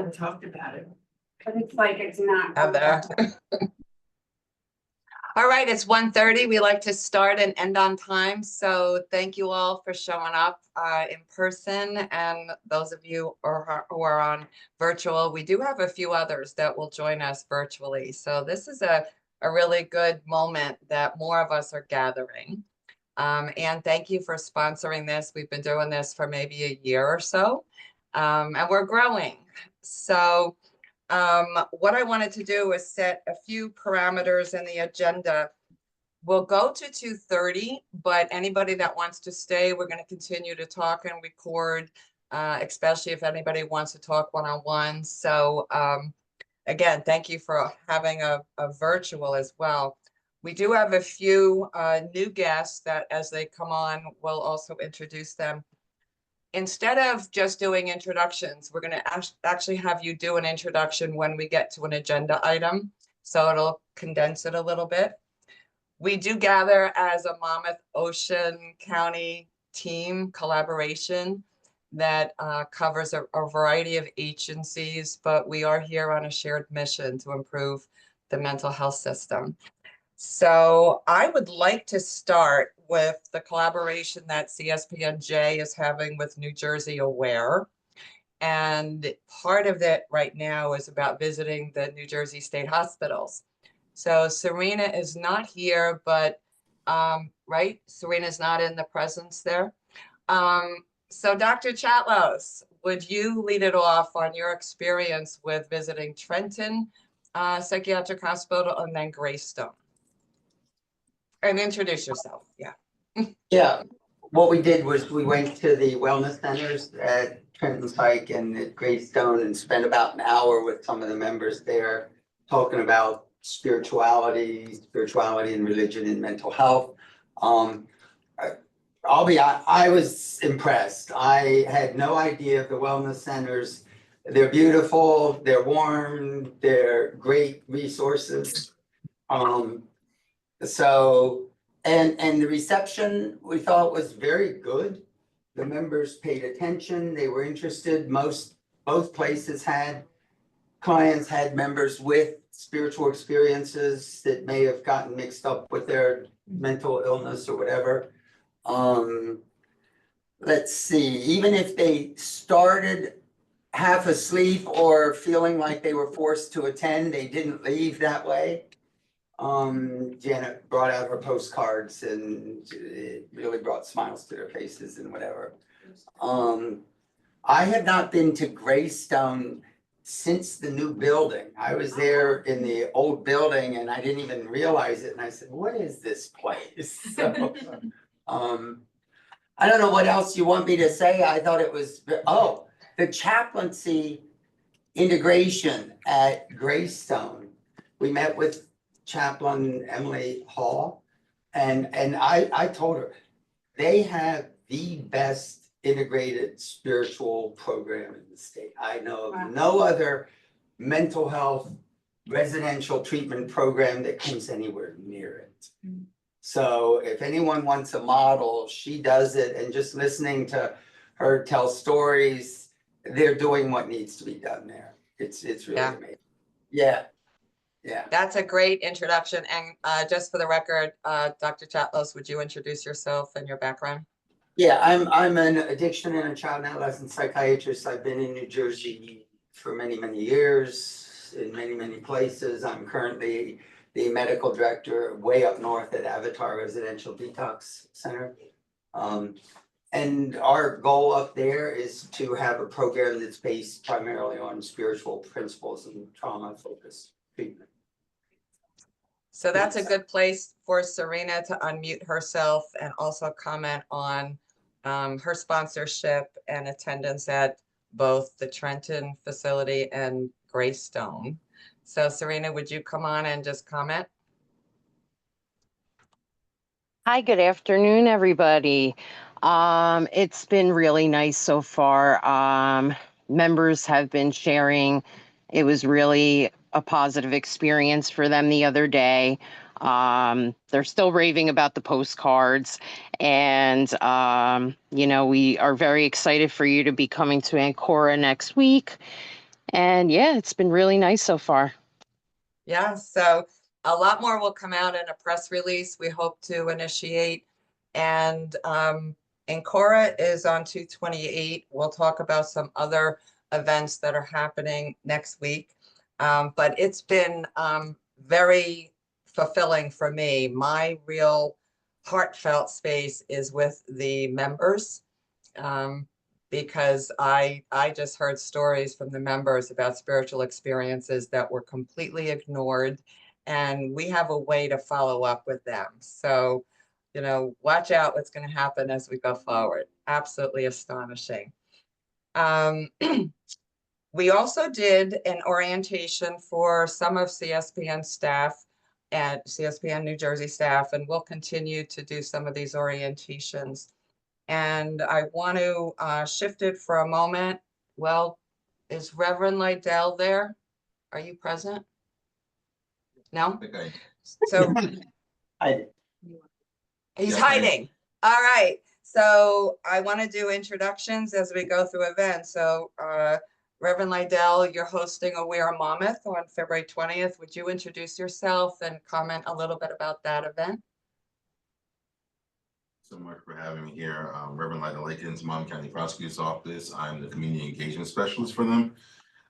haven't talked about it. But it's like it's not. Heather. All right, it's 1:30. We like to start and end on time. So thank you all for showing up in person, and those of you who are on virtual. We do have a few others that will join us virtually. So this is a really good moment that more of us are gathering. And thank you for sponsoring this. We've been doing this for maybe a year or so, and we're growing. So what I wanted to do is set a few parameters in the agenda. We'll go to 2:30, but anybody that wants to stay, we're going to continue to talk and record, especially if anybody wants to talk one-on-one. So again, thank you for having a virtual as well. We do have a few new guests that as they come on, we'll also introduce them. Instead of just doing introductions, we're going to actually have you do an introduction when we get to an agenda item. So it'll condense it a little bit. We do gather as a Monmouth Ocean County team collaboration that covers a variety of agencies, but we are here on a shared mission to improve the mental health system. So I would like to start with the collaboration that CSPNJ is having with New Jersey Aware. And part of it right now is about visiting the New Jersey State hospitals. So Serena is not here, but, right? Serena's not in the presence there. So Dr. Chatlos, would you lead it off on your experience with visiting Trenton Psychiatric Hospital and then Greystone? And introduce yourself, yeah. Yeah, what we did was we went to the wellness centers at Trenton Psych and at Greystone and spent about an hour with some of the members there talking about spirituality and religion and mental health. I was impressed. I had no idea of the wellness centers. They're beautiful, they're warm, they're great resources. And the reception we thought was very good. The members paid attention, they were interested. Both places had clients, had members with spiritual experiences that may have gotten mixed up with their mental illness or whatever. Let's see, even if they started half asleep or feeling like they were forced to attend, they didn't leave that way. Janet brought out her postcards and it really brought smiles to their faces and whatever. I had not been to Greystone since the new building. I was there in the old building and I didn't even realize it. And I said, what is this place? So, I don't know what else you want me to say. I thought it was, the chaplaincy integration at Greystone. We met with Chaplain Emily Hall, and I told her they have the best integrated spiritual program in the state. I know of no other mental health residential treatment program that comes anywhere near it. So if anyone wants a model, she does it, and just listening to her tell stories, they're doing what needs to be done there. It's really amazing. Yeah. Yeah, that's a great introduction. And just for the record, Dr. Chatlos, would you introduce yourself and your background? Yeah, I'm an addiction and a child and adolescent psychiatrist. I've been in New Jersey for many, many years in many, many places. I'm currently the medical director way up north at Avatar Residential Detox Center. And our goal up there is to have a program that's based primarily on spiritual principles and trauma-focused treatment. So that's a good place for Serena to unmute herself and also comment on her sponsorship and attendance at both the Trenton facility and Greystone. So Serena, would you come on and just comment? Hi, good afternoon, everybody. It's been really nice so far. Members have been sharing. It was really a positive experience for them the other day. They're still raving about the postcards, and we are very excited for you to be coming to Ancora next week. And yeah, it's been really nice so far. Yeah, so a lot more will come out in a press release. We hope to initiate. And Ancora is on 2/28. We'll talk about some other events that are happening next week. But it's been very fulfilling for me. My real heartfelt space is with the members. Because I just heard stories from the members about spiritual experiences that were completely ignored, and we have a way to follow up with them. So, you know, watch out what's going to happen as we go forward. Absolutely astonishing. We also did an orientation for some of CSPN staff and CSPN New Jersey staff, and we'll continue to do some of these orientations. And I want to shift it for a moment. Well, is Reverend Lydell there? Are you present? No? Okay. So I, he's Yeah, hiding. All right. So I want to do introductions as we go through events. So Reverend Lydell, you're hosting Aware Monmouth on February 20th. Would you introduce yourself and comment a little bit about that event? So much for having me here. Reverend Lyda Lakins, Monmouth County Prosecutor's Office. I'm the Community Engagement Specialist for them.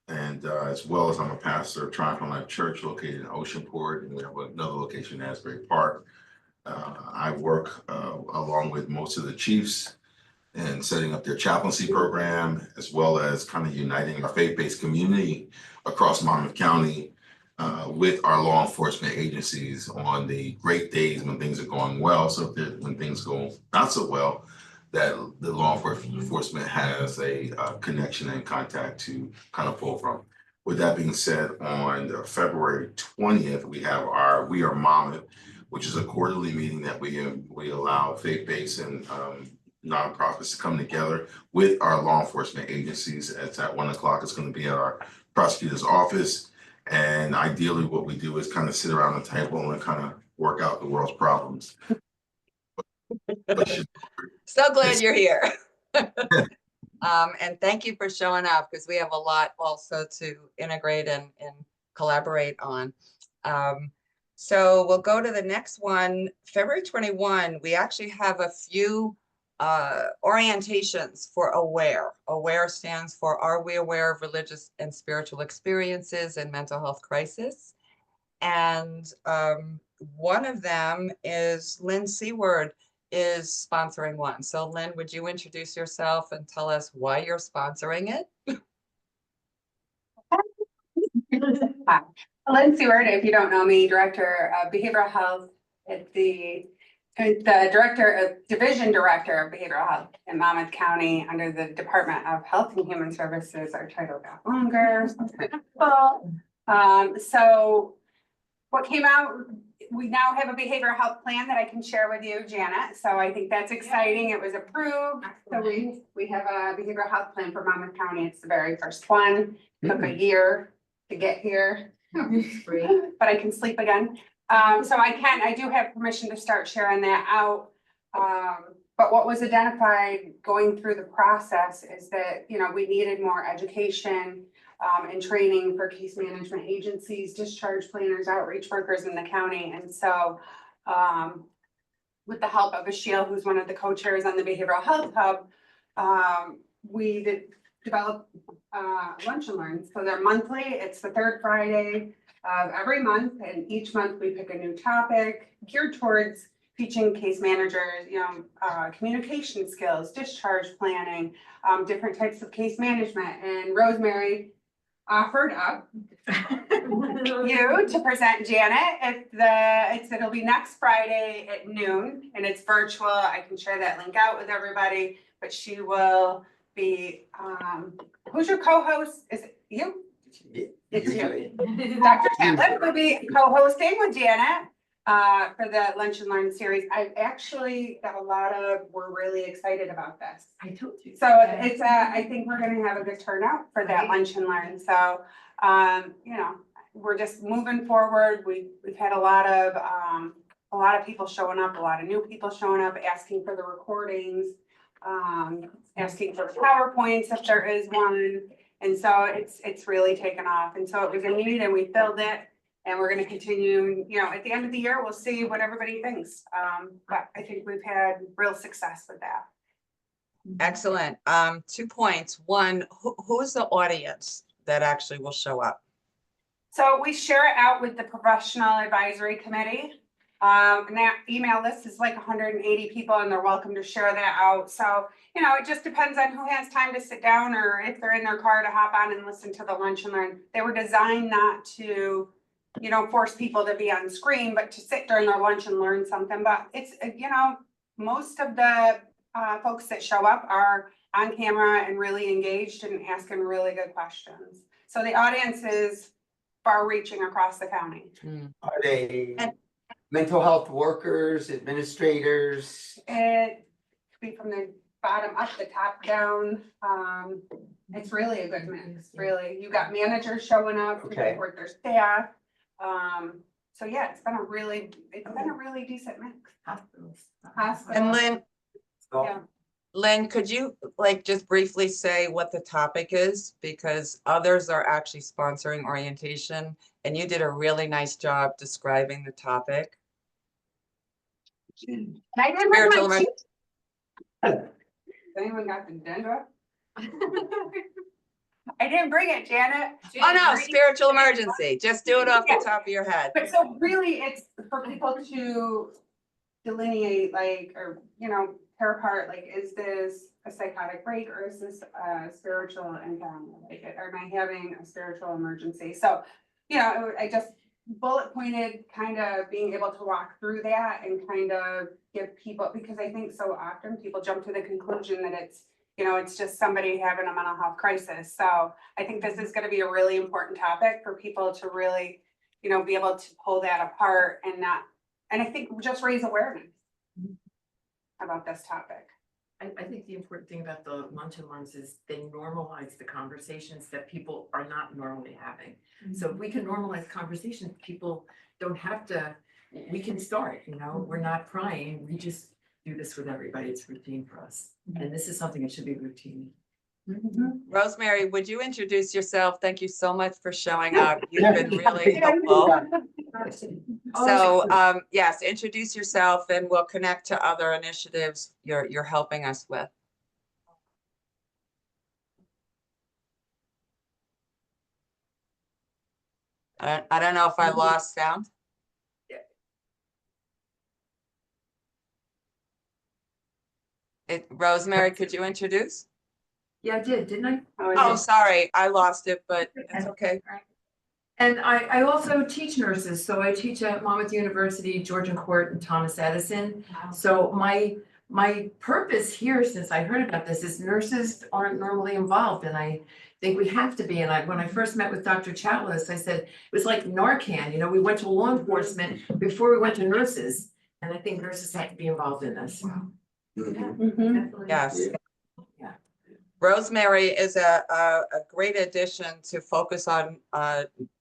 And as well as I'm a pastor of Triumphant Life Church located in Oceanport, and we have another location in Asbury Park. I work along with most of the chiefs in setting up their chaplaincy program, as well as kind of uniting our faith-based community across Monmouth County with our law enforcement agencies on the great days when things are going well. So when things go not so well, that the law enforcement has a connection and contact to kind of pull from. With that being said, on February 20th, we have our We Are Monmouth, which is a quarterly meeting that we allow faith-based and nonprofits to come together with our law enforcement agencies. It's at 1 o'clock. It's going to be at our prosecutor's office. And ideally, what we do is kind of sit around the table and kind of work out the world's problems. So glad you're here. And thank you for showing up, because we have a lot also to integrate and collaborate on. So we'll go to the next one. February 21, we actually have a few orientations for AWARE. AWARE stands for Are We Aware of Religious and Spiritual Experiences and Mental Health Crisis? And one of them is Lynn Seward is sponsoring one. So Lynn, would you introduce yourself and tell us why you're sponsoring it? Hi, Lynn Seward, if you don't know me, Director of Behavioral Health at the Division Director of Behavioral Health in Monmouth County under the Department of Health and Human Services. Our title got longer. So what came out, we now have a behavioral health plan that I can share with you, Janet. So I think that's exciting. It was approved. So we have a behavioral health plan for Monmouth County. It's the very first one. Took a year to get here, but I can sleep again. So I do have permission to start sharing that out. But what was identified going through the process is that, you know, we needed more education and training for case management agencies, discharge planners, outreach workers in the county. And so with the help of Ashil, who's one of the co-chairs on the Behavioral Health Hub, we developed lunch and learn. So they're monthly. It's the third Friday of every month, and each month we pick a new topic geared towards teaching case managers, you know, communication skills, discharge planning, different types of case management. And Rosemary offered up you to present Janet. It'll be next Friday at noon, and it's virtual. I can share that link out with everybody, but she will be, who's your co-host? Is it you? It's you. Dr. Catlett will be co-hosting with Janet for the Lunch and Learn series. I actually got we're really excited about this. I told you. So it's I think we're gonna have a good turnout for that Lunch and Learn. So, you know, we're just moving forward. We've had a lot of people showing up, a lot of new people showing up, asking for the recordings, asking for PowerPoints if there is one. And so it's really taken off. And so it was a need and we filled it. And we're gonna continue, you know, at the end of the year, we'll see what everybody thinks. But I think we've had real success with that. Excellent. 2 points. One, who's the audience that actually will show up? So we share it out with the professional advisory committee. And that email list is like 180 people and they're welcome to share that out. So, you know, it just depends on who has time to sit down or if they're in their car to hop on and listen to the lunch and learn. They were designed not to, you know, force people to be on screen, but to sit during their lunch and learn something. But it's, you know, most of the folks that show up are on camera and really engaged and asking really good questions. So the audience is far reaching across the county. Are they And- mental health workers, administrators? It could be from the bottom up, the top down. It's really a good mix, really. You got managers showing up to Okay. support their staff. So yeah, it's been a really decent mix. And Lynn, Yeah. Lynn, could you like just briefly say what the topic is? Because others are actually sponsoring orientation and you did a really nice job describing the topic. And I didn't bring Spiritual my emer- cheat. Has anyone got the agenda? I didn't bring it, Janet. Oh no, spiritual emergency. Just do it off the top of your head. But so really, it's for people to delineate, like, or, you know, tear apart, like, is this a psychotic break or is this a spiritual encounter? Like, am I having a spiritual emergency? So, you know, I just bullet pointed kind of being able to walk through that and kind of give people, because I think so often people jump to the conclusion that it's, you know, it's just somebody having a mental health crisis. So I think this is going to be a really important topic for people to really, you know, be able to pull that apart and not, and I think just raise awareness about this topic. I think the important thing about the lunch and learns is they normalize the conversations that people are not normally having. So if we can normalize conversations, people don't have to, we can start, you know, we're not crying, we just do this with everybody, it's routine for us. And this is something that should be routine. Rosemary, would you introduce yourself? Thank you so much for showing up. You've been really helpful. So, yes, introduce yourself and we'll connect to other initiatives you're helping us with. I don't know if I lost sound. Rosemary, could you introduce? Yeah, I did, didn't I? Oh, sorry, I lost it, but it's okay. And I also teach nurses, so I teach at Monmouth University, Georgian Court and Thomas Edison. So my purpose here, since I heard about this, is nurses aren't normally involved and I think we have to be. And when I first met with Dr. Chatlis, I said, it was like Narcan, you know, we went to law enforcement before we went to nurses. And I think nurses have to be involved in this. Yes. Yeah. Rosemary is a great addition to focus on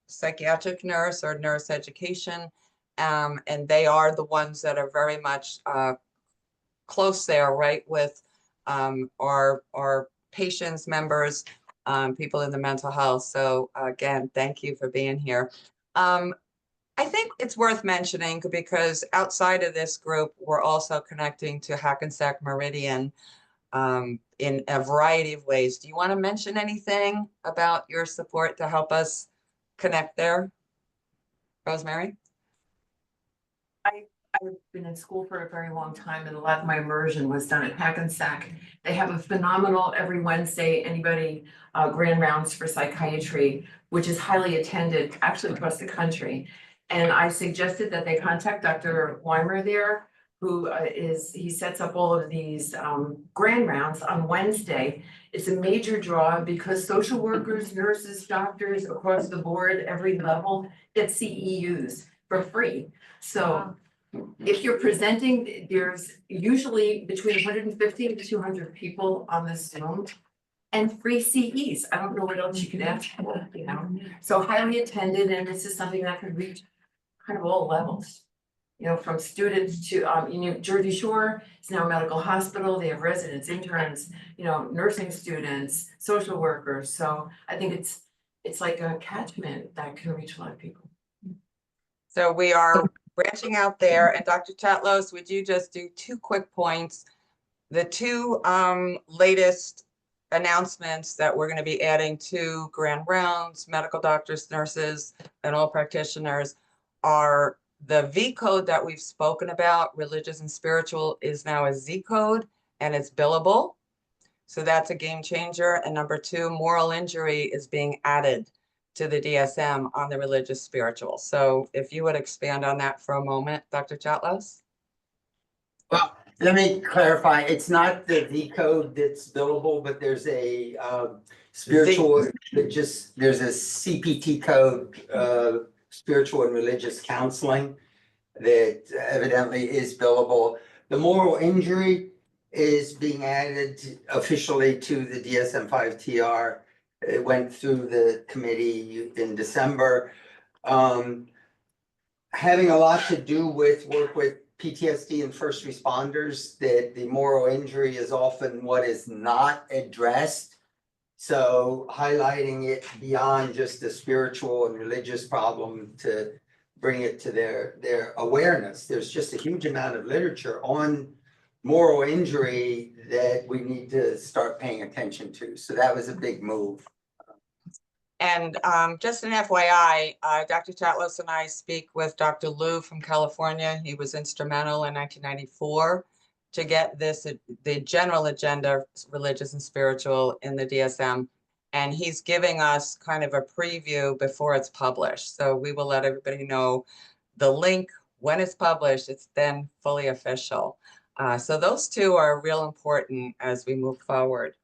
psychiatric nurse or nurse education. And they are the ones that are very much close there, right, with our patients, members, people in the mental health. So again, thank you for being here. I think it's worth mentioning because outside of this group, we're also connecting to Hackensack Meridian in a variety of ways. Do you want to mention anything about your support to help us connect there? Rosemary? I've been in school for a very long time and a lot of my immersion was done at Hackensack. They have a phenomenal every Wednesday, anybody grand rounds for psychiatry, which is highly attended actually across the country. And I suggested that they contact Dr. Weimer there, who he sets up all of these grand rounds on Wednesday. It's a major draw because social workers, nurses, doctors across the board, every level get CEUs for free. So if you're presenting, there's usually between 150 and 200 people on this Zoom and free CEs. I don't know what else you could ask for, you know? So highly attended, and this is something that could reach kind of all levels. you know, from students to, Jersey Shore is now a medical hospital. They have residents, interns, you know, nursing students, social workers. So I think it's like a catchment that can reach a lot of people. So we are branching out there. And Dr. Chatlos, would you just do 2 quick points? The 2 latest announcements that we're going to be adding to Grand Rounds, medical doctors, nurses, and all practitioners are the V code that we've spoken about, religious and spiritual, is now a Z code and it's billable. So that's a game changer. And number 2, moral injury is being added to the DSM on the religious spiritual. So if you would expand on that for a moment, Dr. Chatlos? Well, let me clarify, it's not the V code that's billable, but there's a spiritual, there's a CPT code, spiritual and religious counseling that evidently is billable. The moral injury is being added officially to the DSM-5 TR. It went through the committee in December. Having a lot to do with work with PTSD and first responders, that the moral injury is often what is not addressed. So highlighting it beyond just the spiritual and religious problem to bring it to their awareness. There's just a huge amount of literature on moral injury that we need to start paying attention to. So that was a big move. And just an FYI, Dr. Chatlos and I speak with Dr. Liu from California. He was instrumental in 1994 to get this, the general agenda, religious and spiritual, in the DSM. And he's giving us kind of a preview before it's published. So we will let everybody know the link when it's published. It's then fully official. So those 2 are real important as we move forward.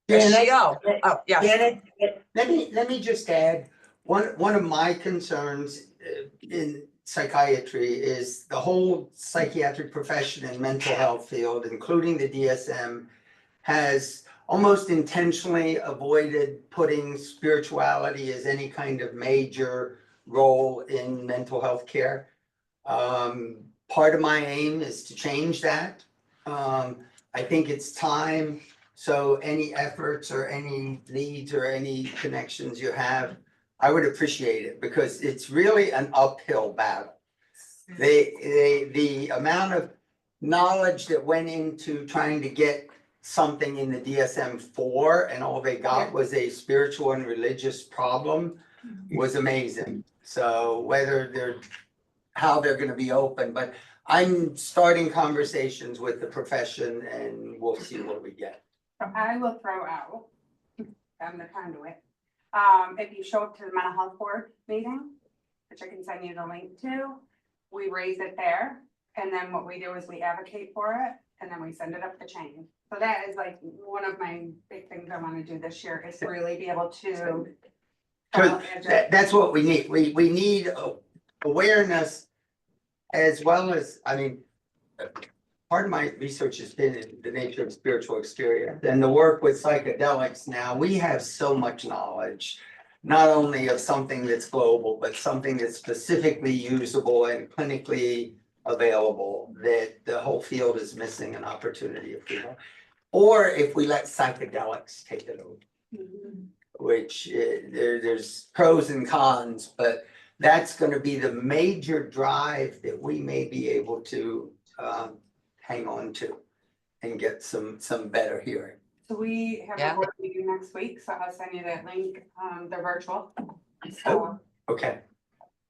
Janet, Oh, yes. Janet, let me just add, one of my concerns in psychiatry is the whole psychiatric profession and mental health field, including the DSM, has almost intentionally avoided putting spirituality as any kind of major role in mental health care. Part of my aim is to change that. I think it's time. So any efforts or any leads or any connections you have, I would appreciate it, because it's really an uphill battle. The amount of knowledge that went into trying to get something in the DSM-4 and all they got was a spiritual and religious problem was amazing. So whether how they're gonna be open, but I'm starting conversations with the profession and we'll see what we get. So I will throw out, I'm the conduit, if you show up to the mental health board meeting, which I can send you the link to, we raise it there. And then what we do is we advocate for it and then we send it up the chain. So that is like one of my big things I want to do this year, is to really be able to. Cause that's what we need. We need awareness, as well as, I mean, part of my research has been in the nature of spiritual experience and the work with psychedelics. Now we have so much knowledge, not only of something that's global, but something that's specifically usable and clinically available, that the whole field is missing an opportunity if we don't. Or if we let psychedelics take it over, which there's pros and cons, but that's going to be the major drive that we may be able to hang on to and get some better hearing. So we have Yeah. a board meeting next week, so I'll send you that link, the virtual. Oh. So Okay.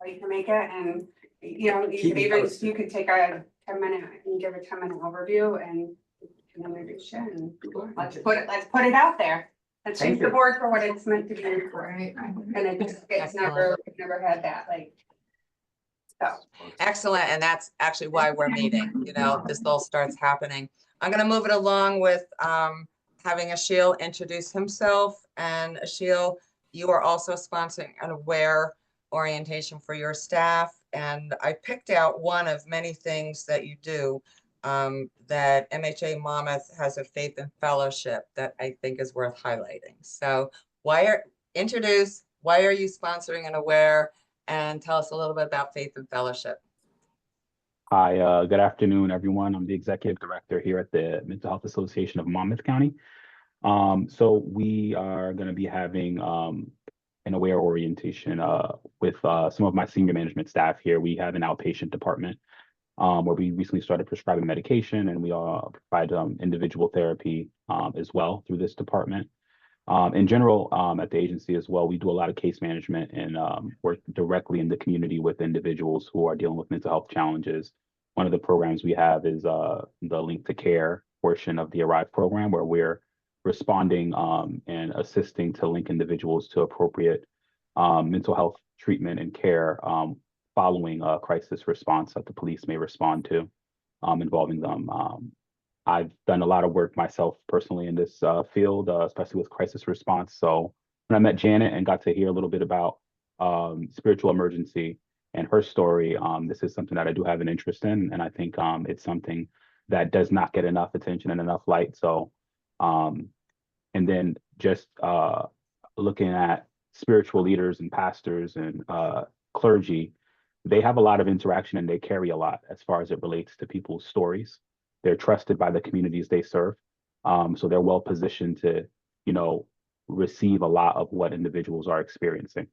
you can make it, and you know, Keep me posted. you could take a 10-minute and give a 10-minute overview and introduce you, and let's put it out there. Let's Thank change the you. board for what it's meant to be for. Right. And it just, it's Excellent. we've never had that, like. So. Excellent, and that's actually why we're meeting, you know, this all starts happening. I'm gonna move it along with having Ashil introduce himself. And Ashil, you are also sponsoring an AWARE orientation for your staff. And I picked out one of many things that you do, that MHA Monmouth has a faith and fellowship that I think is worth highlighting. So why are you sponsoring an AWARE? And tell us a little bit about Faith and Fellowship. Hi, good afternoon, everyone. I'm the executive director here at the Mental Health Association of Monmouth County. So we are going to be having an aware orientation with some of my senior management staff here. We have an outpatient department where we recently started prescribing medication, and we provide individual therapy as well through this department. In general, at the agency as well, we do a lot of case management and work directly in the community with individuals who are dealing with mental health challenges. One of the programs we have is the Link to Care portion of the Arrive program, where we're responding and assisting to link individuals to appropriate mental health treatment and care following a crisis response that the police may respond to involving them. I've done a lot of work myself personally in this field, especially with crisis response. So when I met Janet and got to hear a little bit about spiritual emergency and her story, this is something that I do have an interest in. And I think it's something that does not get enough attention and enough light. So, and then just looking at spiritual leaders and pastors and clergy, they have a lot of interaction and they carry a lot as far as it relates to people's stories. They're trusted by the communities they serve. So they're well positioned to, receive a lot of what individuals are experiencing.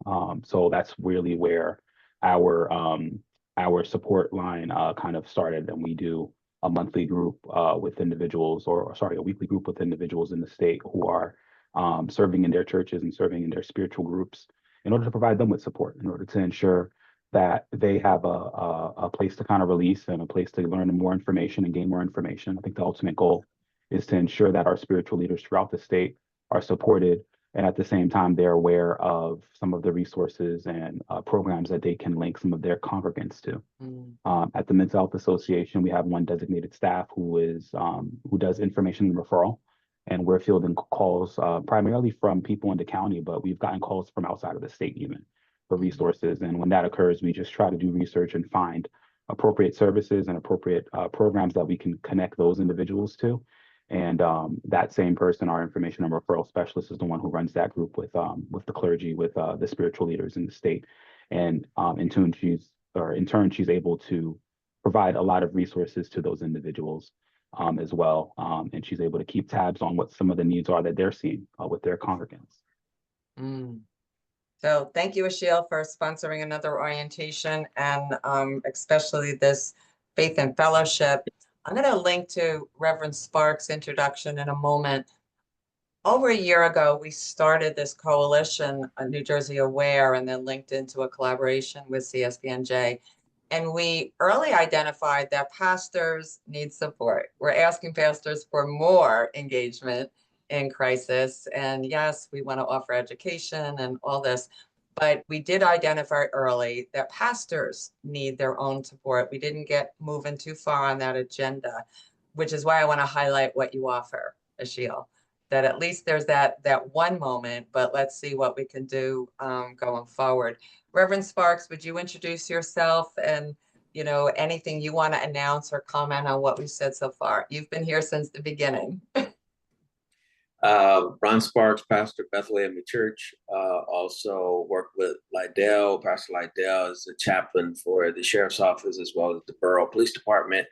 So that's really where our support line kind of started. And we do a monthly group with individuals, a weekly group with individuals in the state who are serving in their churches and serving in their spiritual groups in order to provide them with support, in order to ensure that they have a place to kind of release and a place to learn more information and gain more information. I think the ultimate goal is to ensure that our spiritual leaders throughout the state are supported, and at the same time, they're aware of some of the resources and programs that they can link some of their congregants to. At the Mental Health Association, we have one designated staff who does information and referral, and we're fielding calls primarily from people in the county, but we've gotten calls from outside of the state even for resources. And when that occurs, we just try to do research and find appropriate services and appropriate programs that we can connect those individuals to. And that same person, our information and referral specialist, is the one who runs that group with the clergy, with the spiritual leaders in the state. And in turn, she's able to provide a lot of resources to those individuals as well. And she's able to keep tabs on what some of the needs are that they're seeing with their congregants. So thank you, Ashiel, for sponsoring another orientation and especially this Faith and Fellowship. I'm going to link to Reverend Sparks' introduction in a moment. Over a year ago, we started this coalition, New Jersey Aware, and then linked into a collaboration with CSBNJ. And we early identified that pastors need support. We're asking pastors for more engagement in crisis. And yes, we want to offer education and all this, but we did identify early that pastors need their own support. We didn't get moving too far on that agenda, which is why I want to highlight what you offer, Ashiel, that at least there's that one moment, but let's see what we can do going forward. Reverend Sparks, would you introduce yourself and anything you want to announce or comment on what we've said so far? You've been here since the beginning. Ron Sparks, pastor Bethlehem Church, also worked with Lydell. Pastor Lydell is the chaplain for the sheriff's office as well as the borough police department.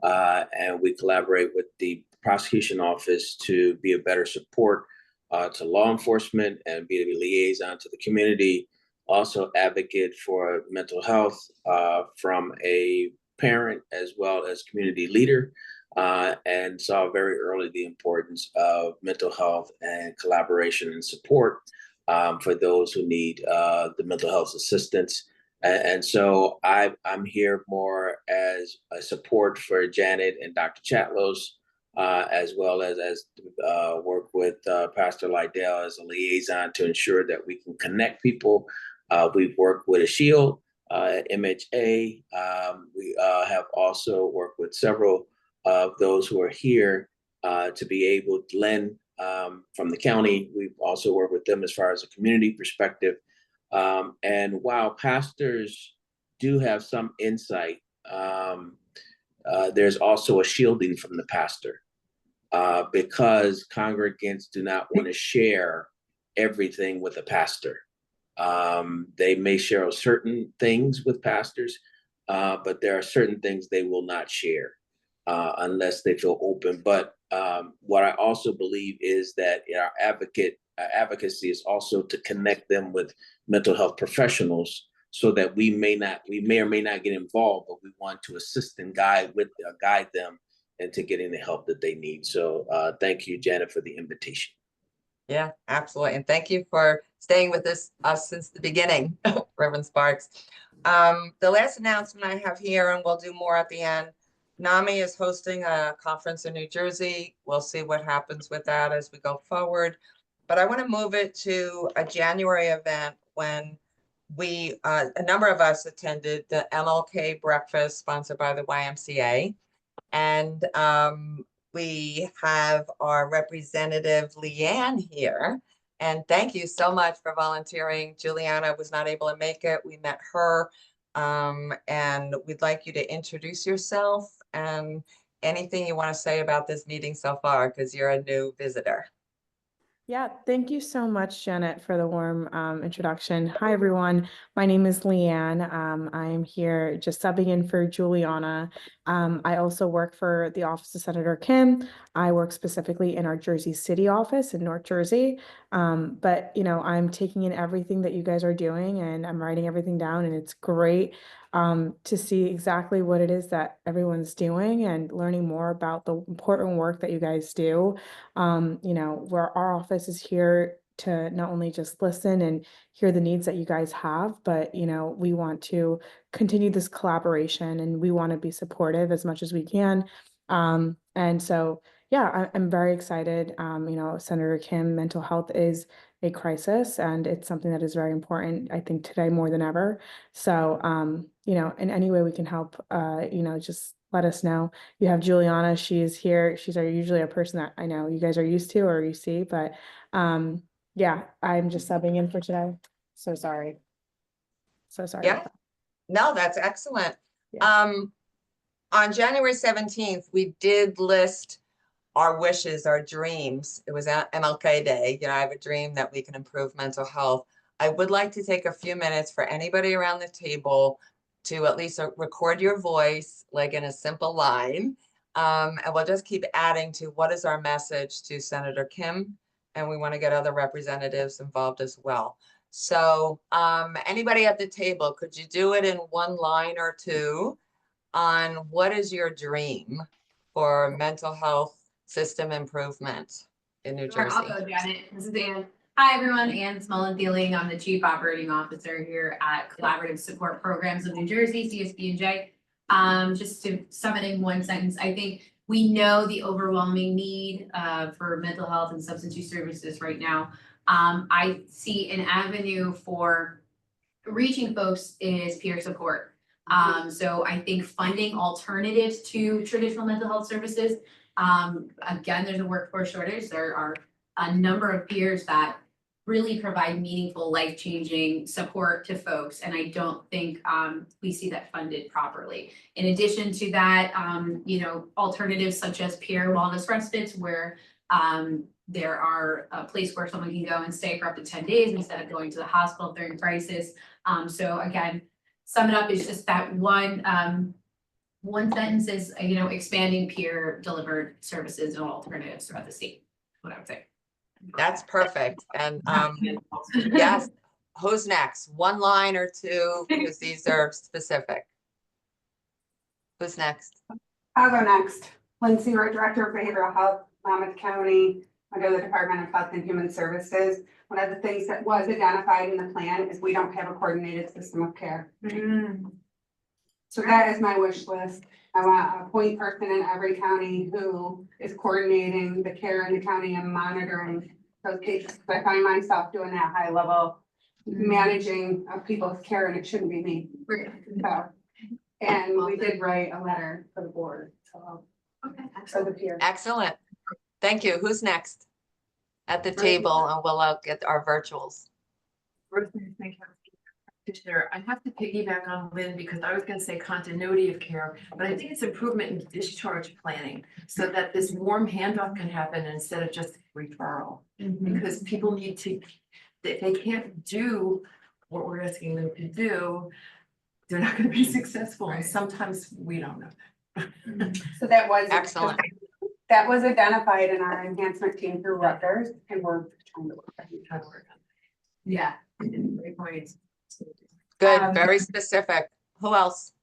And we collaborate with the prosecution office to be a better support to law enforcement and be a liaison to the community. Also advocate for mental health from a parent as well as community leader. And saw very early the importance of mental health and collaboration and support for those who need the mental health assistance. And so I'm here more as a support for Janet and Dr. Chatlos, as well as work with Pastor Lydell as a liaison to ensure that we can connect people. We've worked with Ashiel, MHA. We have also worked with several of those who are here to be able to lend from the county. We've also worked with them as far as a community perspective. And while pastors do have some insight, there's also a shielding from the pastor because congregants do not want to share everything with a pastor. They may share certain things with pastors, but there are certain things they will not share unless they feel open. But what I also believe is that our advocacy is also to connect them with mental health professionals, so that we may or may not get involved, but we want to assist and guide them into getting the help that they need. So thank you, Janet, for the invitation. Yeah, absolutely. And thank you for staying with us since the beginning, Reverend Sparks. The last announcement I have here, and we'll do more at the end, NAMI is hosting a conference in New Jersey. We'll see what happens with that as we go forward. But I want to move it to a January event when a number of us attended the MLK breakfast sponsored by the YMCA. And we have our representative Leanne here. And thank you so much for volunteering. Juliana was not able to make it. We met her. And we'd like you to introduce yourself and anything you want to say about this meeting so far, because you're a new visitor. Yeah, thank you so much, Janet, for the warm introduction. Hi, everyone. My name is Leanne. I'm here just subbing in for Juliana. I also work for the Office of Senator Kim. I work specifically in our Jersey City office in North Jersey. But, I'm taking in everything that you guys are doing, and I'm writing everything down, and it's great to see exactly what it is that everyone's doing and learning more about the important work that you guys do. Where our office is here to not only just listen and hear the needs that you guys have, but, we want to continue this collaboration, and we want to be supportive as much as we can. And so, yeah, I'm very excited. Senator Kim, mental health is a crisis, and it's something that is very important, I think, today more than ever. So, in any way we can help, just let us know. You have Juliana, she's here. She's usually a person that I know you guys are used to or you see, but yeah, I'm just subbing in for today. So sorry. So sorry. Yeah, no, that's excellent. Yeah. On January 17th, we did list our wishes, our dreams. It was MLK Day. I have a dream that we can improve mental health. I would like to take a few minutes for anybody around the table to at least record your voice, like in a simple line. And we'll just keep adding to what is our message to Senator Kim. And we want to get other representatives involved as well. So anybody at the table, could you do it in one line or two on what is your dream for mental health system improvement in New Sure, Jersey? I'll go, Janet. This is Ann. Hi, everyone. Ann Smullen-Thieling. I'm the Chief Operating Officer here at Collaborative Support Programs of New Jersey, CSB&J. Just to sum it in one sentence, I think we know the overwhelming need for mental health and substance use services right now. I see an avenue for reaching folks is peer support. So I think funding alternatives to traditional mental health services. Again, there's a workforce shortage. There are a number of peers that really provide meaningful, life-changing support to folks. And I don't think we see that funded properly. In addition to that, alternatives such as peer wellness respites, where there are a place where someone can go and stay for up to 10 days instead of going to the hospital during crisis. So again, sum it up is just that one sentence is, expanding peer delivered services and alternatives throughout the state, what I would say. That's perfect. And yes, who's next? One line or two, because these are specific. Who's next? I'll go next. Lindsay, our Director of Behavioral Health, Monmouth County, under the Department of Health and Human Services. One of the things that was identified in the plan is we don't have a coordinated system of care. So that is my wish list. I want a point person in every county who is coordinating the care in the county and monitoring those cases. I find myself doing that high level managing of people's care, and it shouldn't be me. So, and we did write a letter for the board. So for the peer. Excellent. Thank you. Who's next at the table? And we'll get our virtuals. Practitioner, I have to piggyback on Lynn because I was going to say continuity of care, but I think it's improvement in discharge planning so that this warm handoff can happen instead of just referral. Because people need to, they can't do what we're asking them to do they're not gonna be successful, and sometimes we don't know that. So that was. Excellent. That was identified in our enhancement team through Rutgers, and we're trying to work. Try to work on Yeah, great points. Good, very specific. Who else?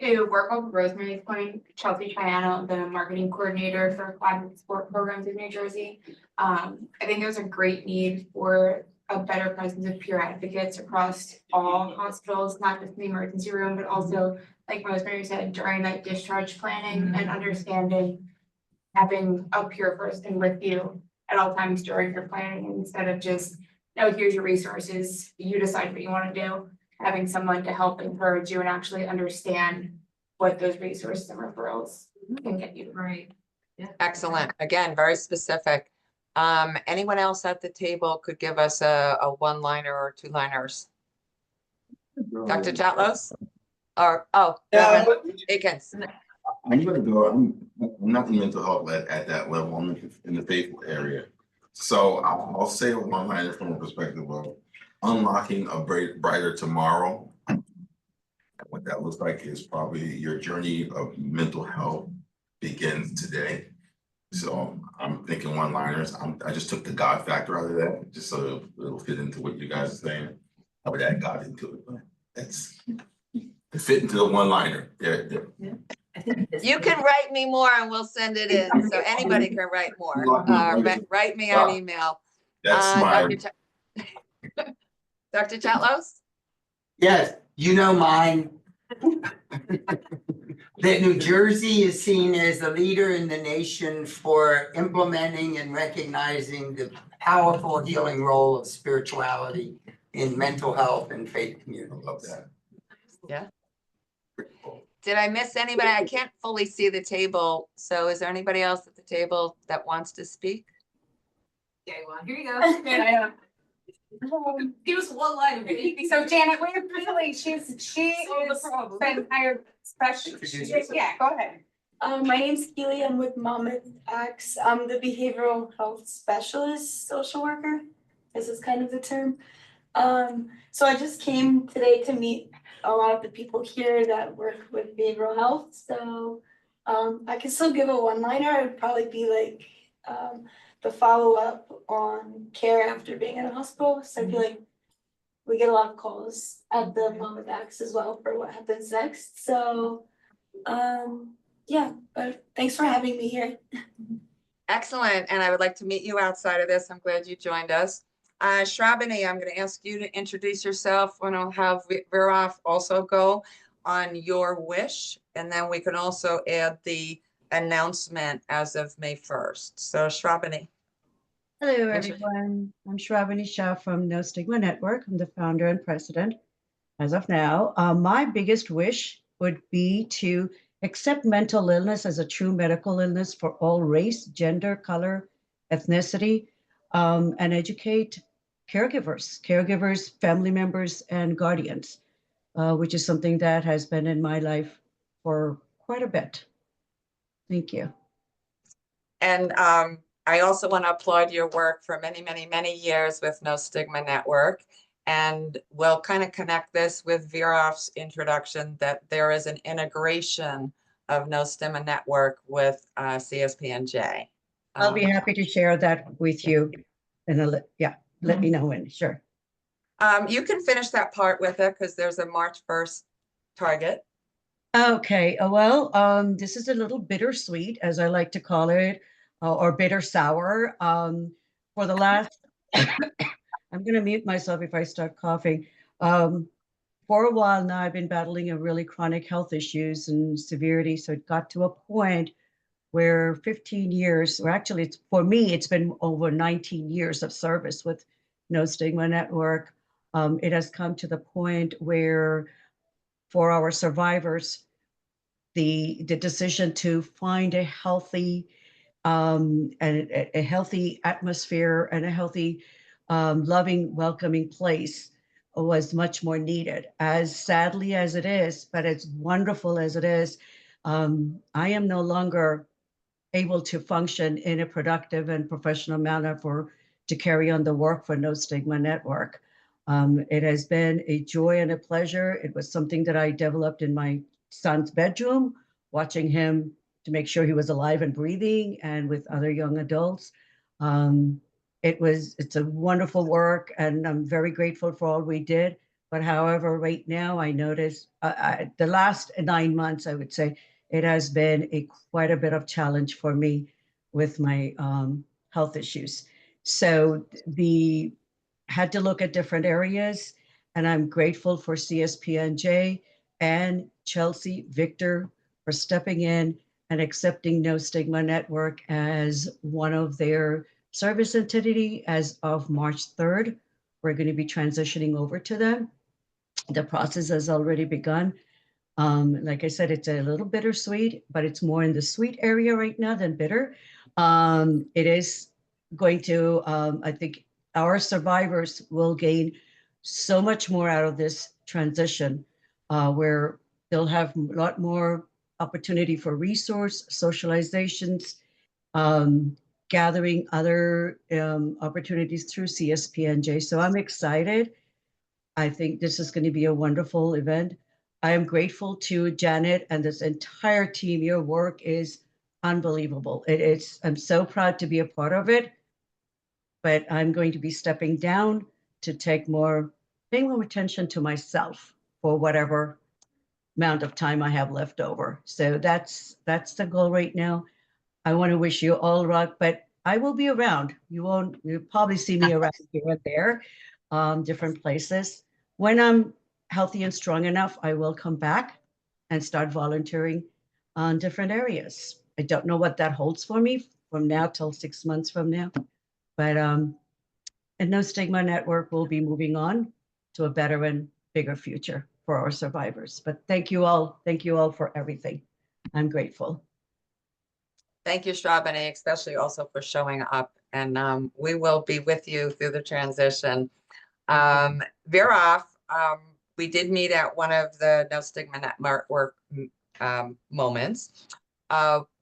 To work with Rosemary's Point, Chelsea Triano, the marketing coordinator for climate sport programs in New Jersey. I think there's a great need for a better presence of peer advocates across all hospitals, not just in the emergency room, but also, like Rosemary said, during that discharge planning and understanding, having a peer person with you at all times during your planning, instead of just, no, here's your resources, you decide what you want to do. Having someone to help encourage you and actually understand what those resources and referrals can get you. Right. Excellent. Again, very specific. Anyone else at the table could give us a one-liner or two-liners? Dr. Chatlos? Or, oh, Reverend Akins. I'm gonna go, I'm not in mental health at that level, I'm in the faithful area. So I'll say a one-liner from a perspective of unlocking a brighter tomorrow. And what that looks like is probably your journey of mental health begins today. So I'm thinking one-liners. I just took the God factor out of that, just so it'll fit into what you guys are saying. I would add God into it, but that's to fit into the one-liner. Yeah. I think You can write me more and we'll send it in. So anybody can write more. Write me an email. That's my. Dr. Chatlos? Yes, you know mine. That New Jersey is seen as a leader in the nation for implementing and recognizing the powerful healing role of spirituality in mental health and faith communities. Love that. Yeah. Did I miss anybody? I can't fully see the table. So is there anybody else at the table that wants to speak? Okay, well, here you go. Give us one line. So Janet, we appreciate, she Solve the is problem. been hired special. Introduce yourself. Yeah, go ahead. My name's Keely. I'm with Monmouth X. I'm the behavioral health specialist, social worker. This is kind of the term. So I just came today to meet a lot of the people here that work with behavioral health. So I can still give a one-liner. I would probably be like the follow-up on care after being in a hospital. So I feel like we get a lot of calls at the Monmouth X as well for what happens next. So yeah, but thanks for having me here. Excellent. And I would like to meet you outside of this. I'm glad you joined us. Shravani, I'm going to ask you to introduce yourself, and I'll have Viraf also go on your wish. And then we can also add the announcement as of May 1st. So Shravani. Hello, everyone. I'm Shravani Shah from No Stigma Network. I'm the founder and president as of now. My biggest wish would be to accept mental illness as a true medical illness for all race, gender, color, ethnicity, and educate caregivers, family members, and guardians, which is something that has been in my life for quite a bit. Thank you. And I also want to applaud your work for many, many, many years with No Stigma Network. And we'll kind of connect this with Viraf's introduction that there is an integration of No Stigma Network with CSP&J. I'll be happy to share that with you. And let me know when, sure. You can finish that part with it because there's a March 1st target. Okay, well, this is a little bittersweet, as I like to call it, or bitter sour. For the last, I'm going to mute myself if I start coughing. For a while now, I've been battling a really chronic health issues and severity. So it got to a point where 15 years, or actually for me, it's been over 19 years of service with No Stigma Network. It has come to the point where for our survivors, the decision to find a healthy and a healthy atmosphere and a healthy, loving, welcoming place was much more needed. As sadly as it is, but as wonderful as it is, I am no longer able to function in a productive and professional manner to carry on the work for No Stigma Network. It has been a joy and a pleasure. It was something that I developed in my son's bedroom, watching him to make sure he was alive and breathing, and with other young adults. It's a wonderful work, and I'm very grateful for all we did. But however, right now I notice the last 9 months, I would say, it has been quite a bit of challenge for me with my health issues. So had to look at different areas, and I'm grateful for CSPNJ and Chelsea Victor for stepping in and accepting No Stigma Network as one of their service entity as of March 3rd. We're going to be transitioning over to them. The process has already begun. Like I said, it's a little bittersweet, but it's more in the sweet area right now than bitter. It is going to, I think our survivors will gain so much more out of this transition, where they'll have a lot more opportunity for resource socializations, gathering other opportunities through CSPNJ. So I'm excited. I think this is going to be a wonderful event. I am grateful to Janet and this entire team. Your work is unbelievable. I'm so proud to be a part of it, but I'm going to be stepping down to paying more attention to myself for whatever amount of time I have left over. So that's the goal right now. I want to wish you all luck, but I will be around. You'll probably see me around here and there, different places. When I'm healthy and strong enough, I will come back and start volunteering on different areas. I don't know what that holds for me from now till 6 months from now, but and No Stigma Network will be moving on to a better and bigger future for our survivors. But thank you all for everything. I'm grateful. Thank you, Shravani, especially also for showing up, and we will be with you through the transition. Viroff, we did meet at one of the No Stigma Network moments.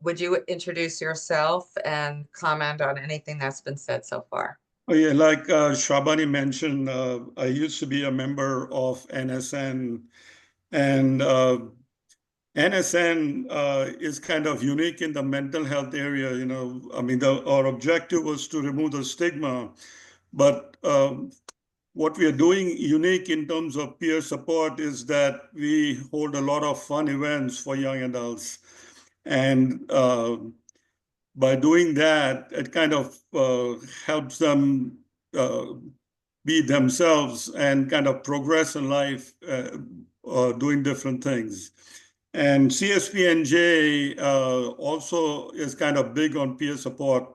Would you introduce yourself and comment on anything that's been said so far? Oh yeah, like Shrabani mentioned, I used to be a member of NSN, and NSN is kind of unique in the mental health area. You know, I mean, our objective was to remove the stigma, but what we are doing unique in terms of peer support is that we hold a lot of fun events for young adults. And by doing that, it kind of helps them be themselves and kind of progress in life, doing different things. And CSPNJ also is kind of big on peer support.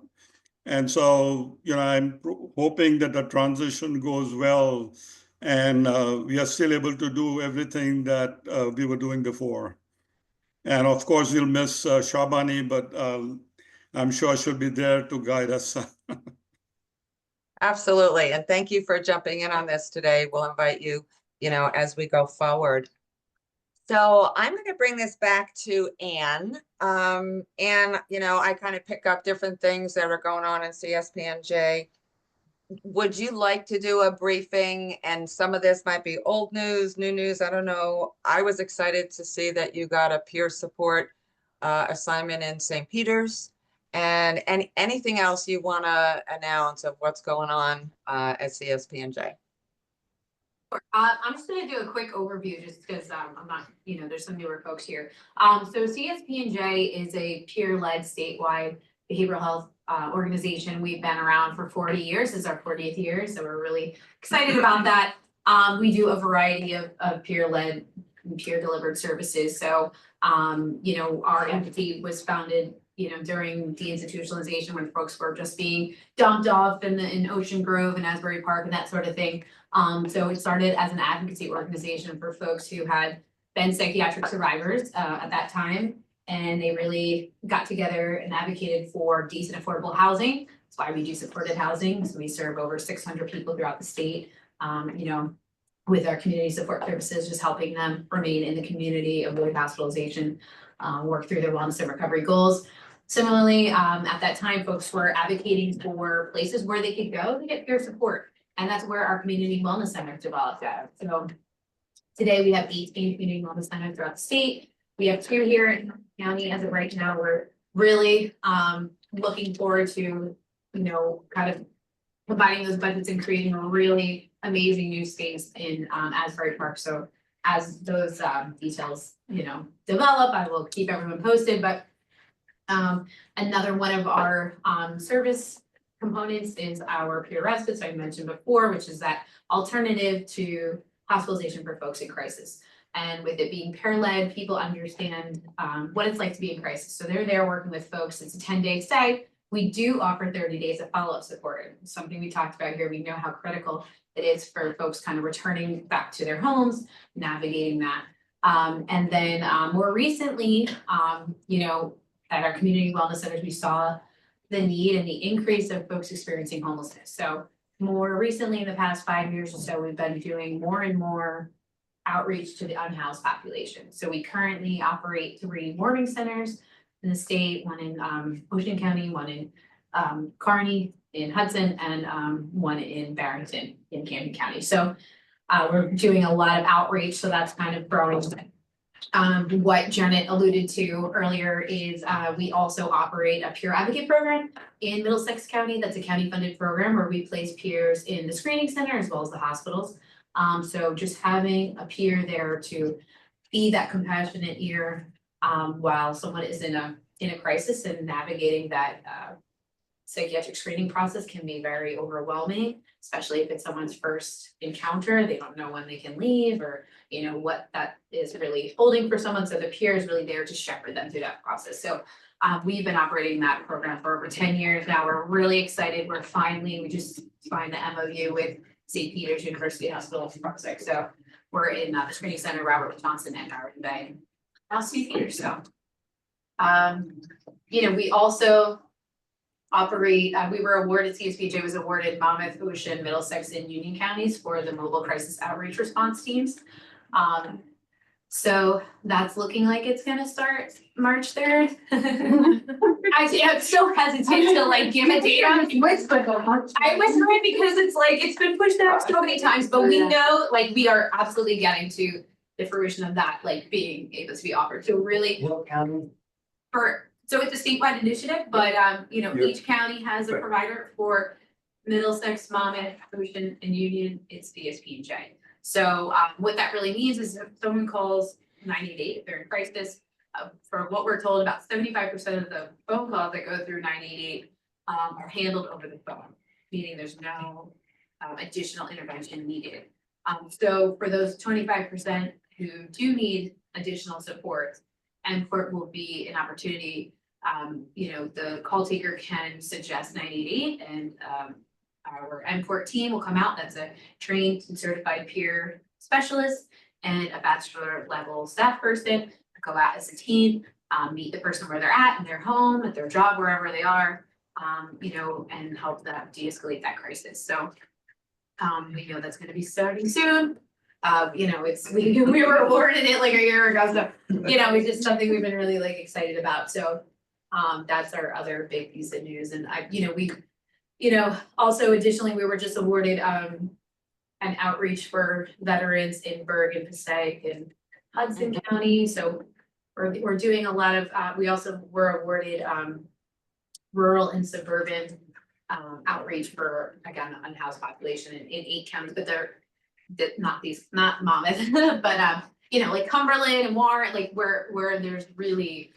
And so, you know, I'm hoping that the transition goes well and we are still able to do everything that we were doing before. And of course, we'll miss Shabani, but I'm sure she'll be there to guide us. Absolutely. And thank you for jumping in on this today. We'll invite you, as we go forward. So I'm going to bring this back to Anne. And, I kind of pick up different things that are going on in CSPNJ. Would you like to do a briefing? And some of this might be old news, new news, I don't know. I was excited to see that you got a peer support assignment in St. Peter's. And anything else you want to announce of what's going on at CSPNJ? I'm just going to do a quick overview just because I'm not, there's some newer folks here. So CSPNJ is a peer-led statewide behavioral health organization. We've been around for 40 years. This is our 40th year, so we're really excited about that. We do a variety of peer-led and peer-delivered services. So, our entity was founded during deinstitutionalization when folks were just being dumped off in Ocean Grove and Asbury Park and that sort of thing. So it started as an advocacy organization for folks who had been psychiatric survivors at that time. And they really got together and advocated for decent, affordable housing. That's why we do supported housing. So we serve over 600 people throughout the state, with our community support services, just helping them remain in the community, avoid hospitalization, work through their wellness and recovery goals. Similarly, at that time, folks were advocating for places where they could go to get peer support. And that's where our community wellness center developed out of. So today we have 18 community wellness centers throughout the state. We have 2 here in the county as of right now. We're really looking forward to, you know, kind of combining those budgets and creating a really amazing new space in Asbury Park. So as those details, you know, develop, I will keep everyone posted. But another one of our service components is our peer respite, so I mentioned before, which is that alternative to hospitalization for folks in crisis. And with it being peer-led, people understand what it's like to be in crisis. So they're there working with folks. It's a 10-day stay. We do offer 30 days of follow-up support. Something we talked about here. We know how critical it is for folks kind of returning back to their homes, navigating that. And then more recently, you know, at our community wellness centers, we saw the need and the increase of folks experiencing homelessness. So more recently, in the past 5 years or so, we've been doing more and more outreach to the unhoused population. So we currently operate 3 warming centers in the state, one in Ocean County, one in Kearney in Hudson, and one in Barrington in Camden County. So we're doing a lot of outreach, so that's kind of growing. What Janet alluded to earlier is we also operate a peer advocate program in Middlesex County. That's a county funded program where we place peers in the screening center as well as the hospitals. So just having a peer there to be that compassionate ear while someone is in a crisis, and navigating that psychiatric screening process can be very overwhelming, especially if it's someone's first encounter. They don't know when they can leave, or you know what that is really holding for someone. So the peer is really there to shepherd them through that process. So we've been operating that program for over 10 years now. We're really excited. We just signed the MOU with St. Peter's University Hospital in Brunswick. So we're in the screening center, Robert Johnson and Howard Bay. Now St. Peter's. So you know, we also operate, we were awarded, CSBJ was awarded Monmouth, Ocean, Middlesex, and Union counties for the mobile crisis outreach response teams. So that's looking like it's gonna start March 3rd. I'm so hesitant to like give a date on. I whisper it because it's like, it's been pushed out so many times, but we know, like, we are absolutely getting to the fruition of that, like being able to be offered. So really, so it's a statewide initiative, but you know, each county has a provider. For Middlesex, Monmouth, Ocean, and Union, it's DSP&J. So what that really means is if someone calls 988, if they're in crisis, from what we're told, about 75% of the phone calls that go through 988 are handled over the phone, meaning there's no additional intervention needed. So for those 25% who do need additional support, MCORT will be an opportunity. You know, the call taker can suggest 988, and our MCORT team will come out. That's a trained and certified peer specialist and a bachelor level staff person, go out as a team, meet the person where they're at in their home, at their job, wherever they are, you know, and help them de-escalate that crisis. So we know that's going to be starting soon. You know, we were awarded it like a year ago, so you know, it's just something we've been really like excited about. So that's our other big piece of news. And also additionally, we were just awarded an outreach for veterans in Bergen, Passaic, and Hudson County. So we're doing a lot of, we also were awarded rural and suburban outreach for, again, the unhoused population in 8 counties, but they're not Monmouth, but you know, like Cumberland and Warren, like where there's really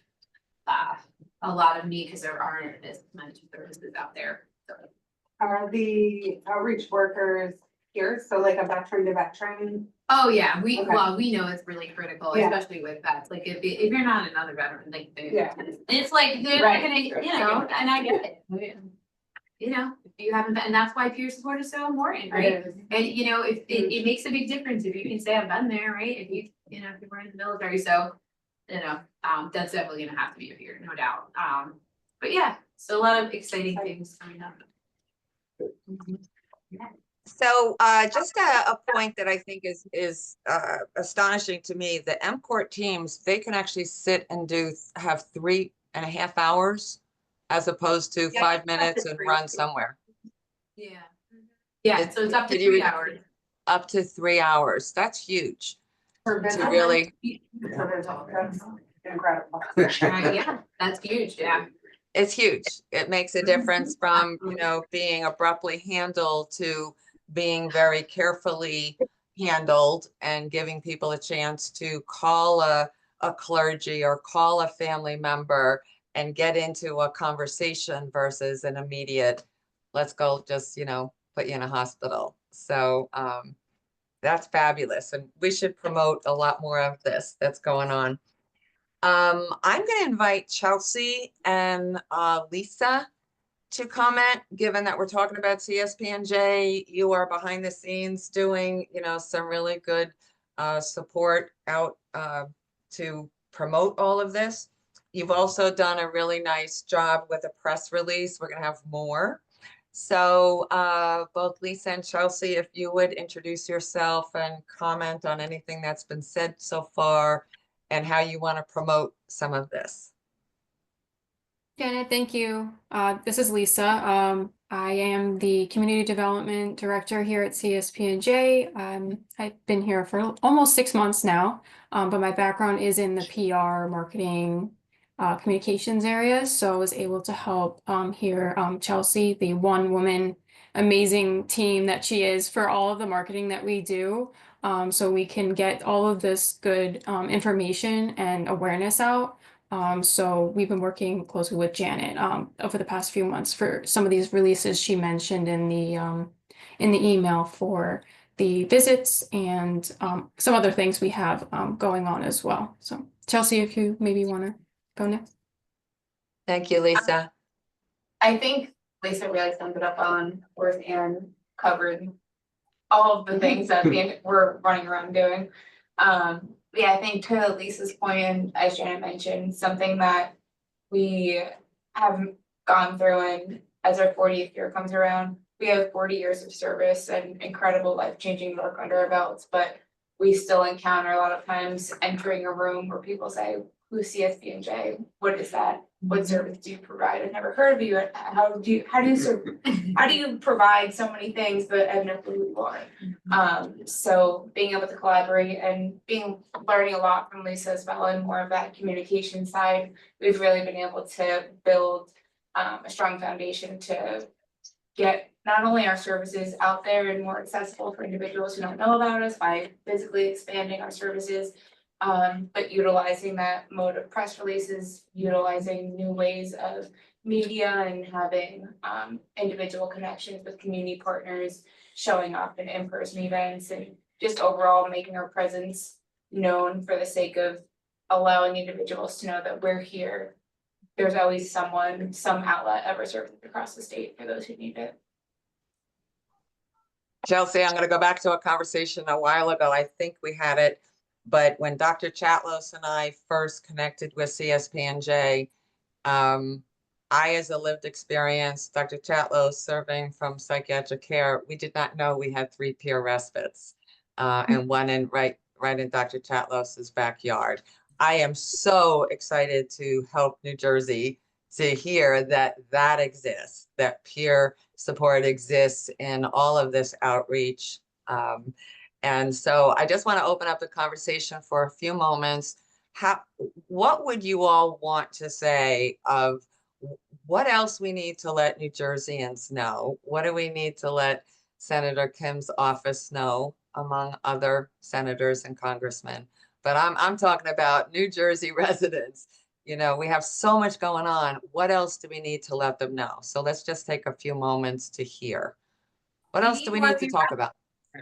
a lot of need because there aren't as many services out there. So. Are the outreach workers here? So like a veteran to veteran? Oh yeah, Okay. well, we know it's really critical, Yeah. especially with vets. Like if you're not another veteran, like Yeah. it's like they're Right. not gonna, you know, and I get it. You know, if you haven't been, and that's why peer support is so important, right? It is. And you know, if it makes a big difference if you can say I've been there, right? If you know, if you're in the military, so you know, that's definitely gonna have to be a peer, no doubt. But yeah, so a lot of exciting things coming up. Yeah. So just a point that I think is astonishing to me, the MCORT teams, they can actually sit and have 3.5 hours as opposed to 5 minutes and run somewhere. Yeah. Yeah, so it's up to Did you 3 read- hours. Up to 3 hours. That's huge. For To visit. really, For visit, that's incredible. Yeah, that's huge, yeah. it's huge. It makes a difference from, you know, being abruptly handled to being very carefully handled and giving people a chance to call a clergy or call a family member and get into a conversation versus an immediate, let's go just, you know, put you in a hospital. So that's fabulous. And we should promote a lot more of this that's going on. I'm going to invite Chelsea and Lisa to comment, given that we're talking about CSP&J. You are behind the scenes doing, you know, some really good support out to promote all of this. You've also done a really nice job with a press release. We're going to have more. So both Lisa and Chelsea, if you would introduce yourself and comment on anything that's been said so far and how you want to promote some of this. Janet, thank you. This is Lisa. I am the Community Development Director here at CSP&J. I've been here for almost 6 months now, but my background is in the PR, marketing, communications area. So I was able to help here Chelsea, the one-woman amazing team that she is, for all of the marketing that we do. So we can get all of this good information and awareness out. So we've been working closely with Janet over the past few months for some of these releases she mentioned in the email for the visits and some other things we have going on as well. So Chelsea, if you maybe want to go next. Thank you, Lisa. I think Lisa really summed it up on worth and covered all of the things that we're running around doing. Yeah, I think to Lisa's point, and as Janet mentioned, something that we have gone through, and as our 40th year comes around, we have 40 years of service and incredible life-changing work under our belts, but we still encounter a lot of times entering a room where people say, who's CSP&J? What is that? What service do you provide? I've never heard of you. How do you provide so many things, but I have no clue who you are? So being able to collaborate and learning a lot from Lisa as well, and more of that communication side, we've really been able to build a strong foundation to get not only our services out there and more accessible for individuals who don't know about us by physically expanding our services, but utilizing that mode of press releases, utilizing new ways of media, and having individual connections with community partners, showing up in in-person events, and just overall making our presence known for the sake of allowing individuals to know that we're here. There's always someone, some outlet ever serving across the state for those who need it. Chelsea, I'm going to go back to a conversation a while ago. I think we had it, but when Dr. Chatlos and I first connected with CSP&J, I, as a lived experience, Dr. Chatlos serving from psychiatric care, we did not know we had 3 peer respites, and one in right in Dr. Chatlos's backyard. I am so excited to help New Jersey to hear that that exists, that peer support exists in all of this outreach. And so I just want to open up the conversation for a few moments. What would you all want to say of what else we need to let New Jerseyans know? What do we need to let Senator Kim's office know, among other senators and congressmen? But I'm talking about New Jersey residents. You know, we have so much going on. What else do we need to let them know? So let's just take a few moments to hear. What else do we need to talk about?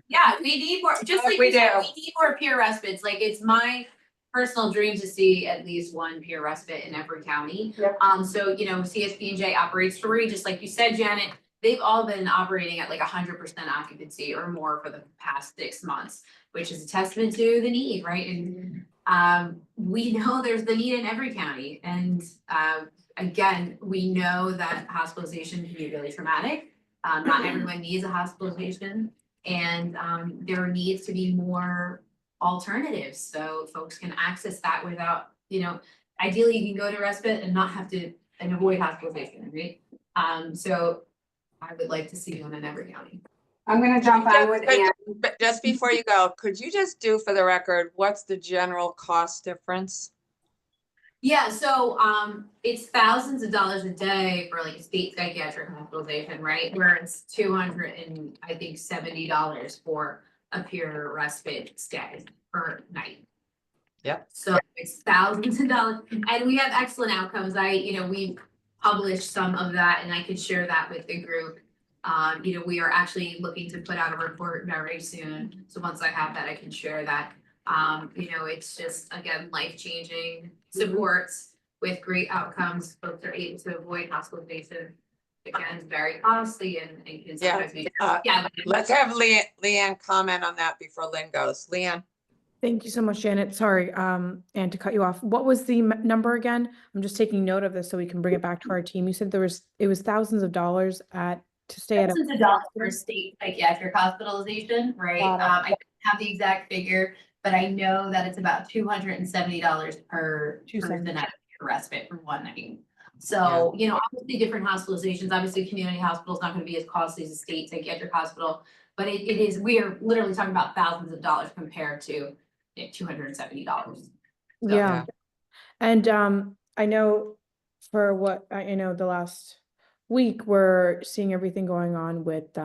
Yeah, we need more, just like we said, we need more peer respites. Like, it's my personal dream to see at least one peer respite in every county. Yep. So, you know, CSP&J operates Story, just like you said, Janet, they've all been operating at like 100% occupancy or more for the past 6 months, which is a testament to the need, right? And we know there's the need in every county. And again, we know that hospitalization can be really traumatic. Not everyone needs a hospitalization. And there needs to be more alternatives so folks can access that without, you know, ideally you can go to respite and not have to and avoid hospitalization, right? So I would like to see one in every county. I'm gonna jump on with Ann. But just before you go, could you just do for the record, what's the general cost difference? Yeah, so it's thousands of dollars a day for like a state psychiatric hospitalization, right? Where it's $270 for a pure respite stay per night. Yep. So it's thousands of dollars, and we have excellent outcomes. We published some of that, and I could share that with the group. We are actually looking to put out a report very soon. So once I have that, I can share that. It's just, again, life-changing supports with great outcomes. Folks are able to avoid hospitalization. Again, it's very costly and can sometimes be. Let's have Leanne comment on that before Lynn goes. Leanne. Thank you so much, Janet. Sorry, and to cut you off. What was the number again? I'm just taking note of this so we can bring it back to our team. You said it was thousands of dollars to stay at Thousands of dollars for state psychiatric hospitalization, right? I don't have the exact figure, but I know that it's about $270 per person at a respite for one night. So, obviously different hospitalizations, obviously community hospital is not going to be as costly as a state psychiatric hospital, but we are literally talking about thousands of dollars compared to $270. Yeah. And I know for what I know the last week, we're seeing everything going on with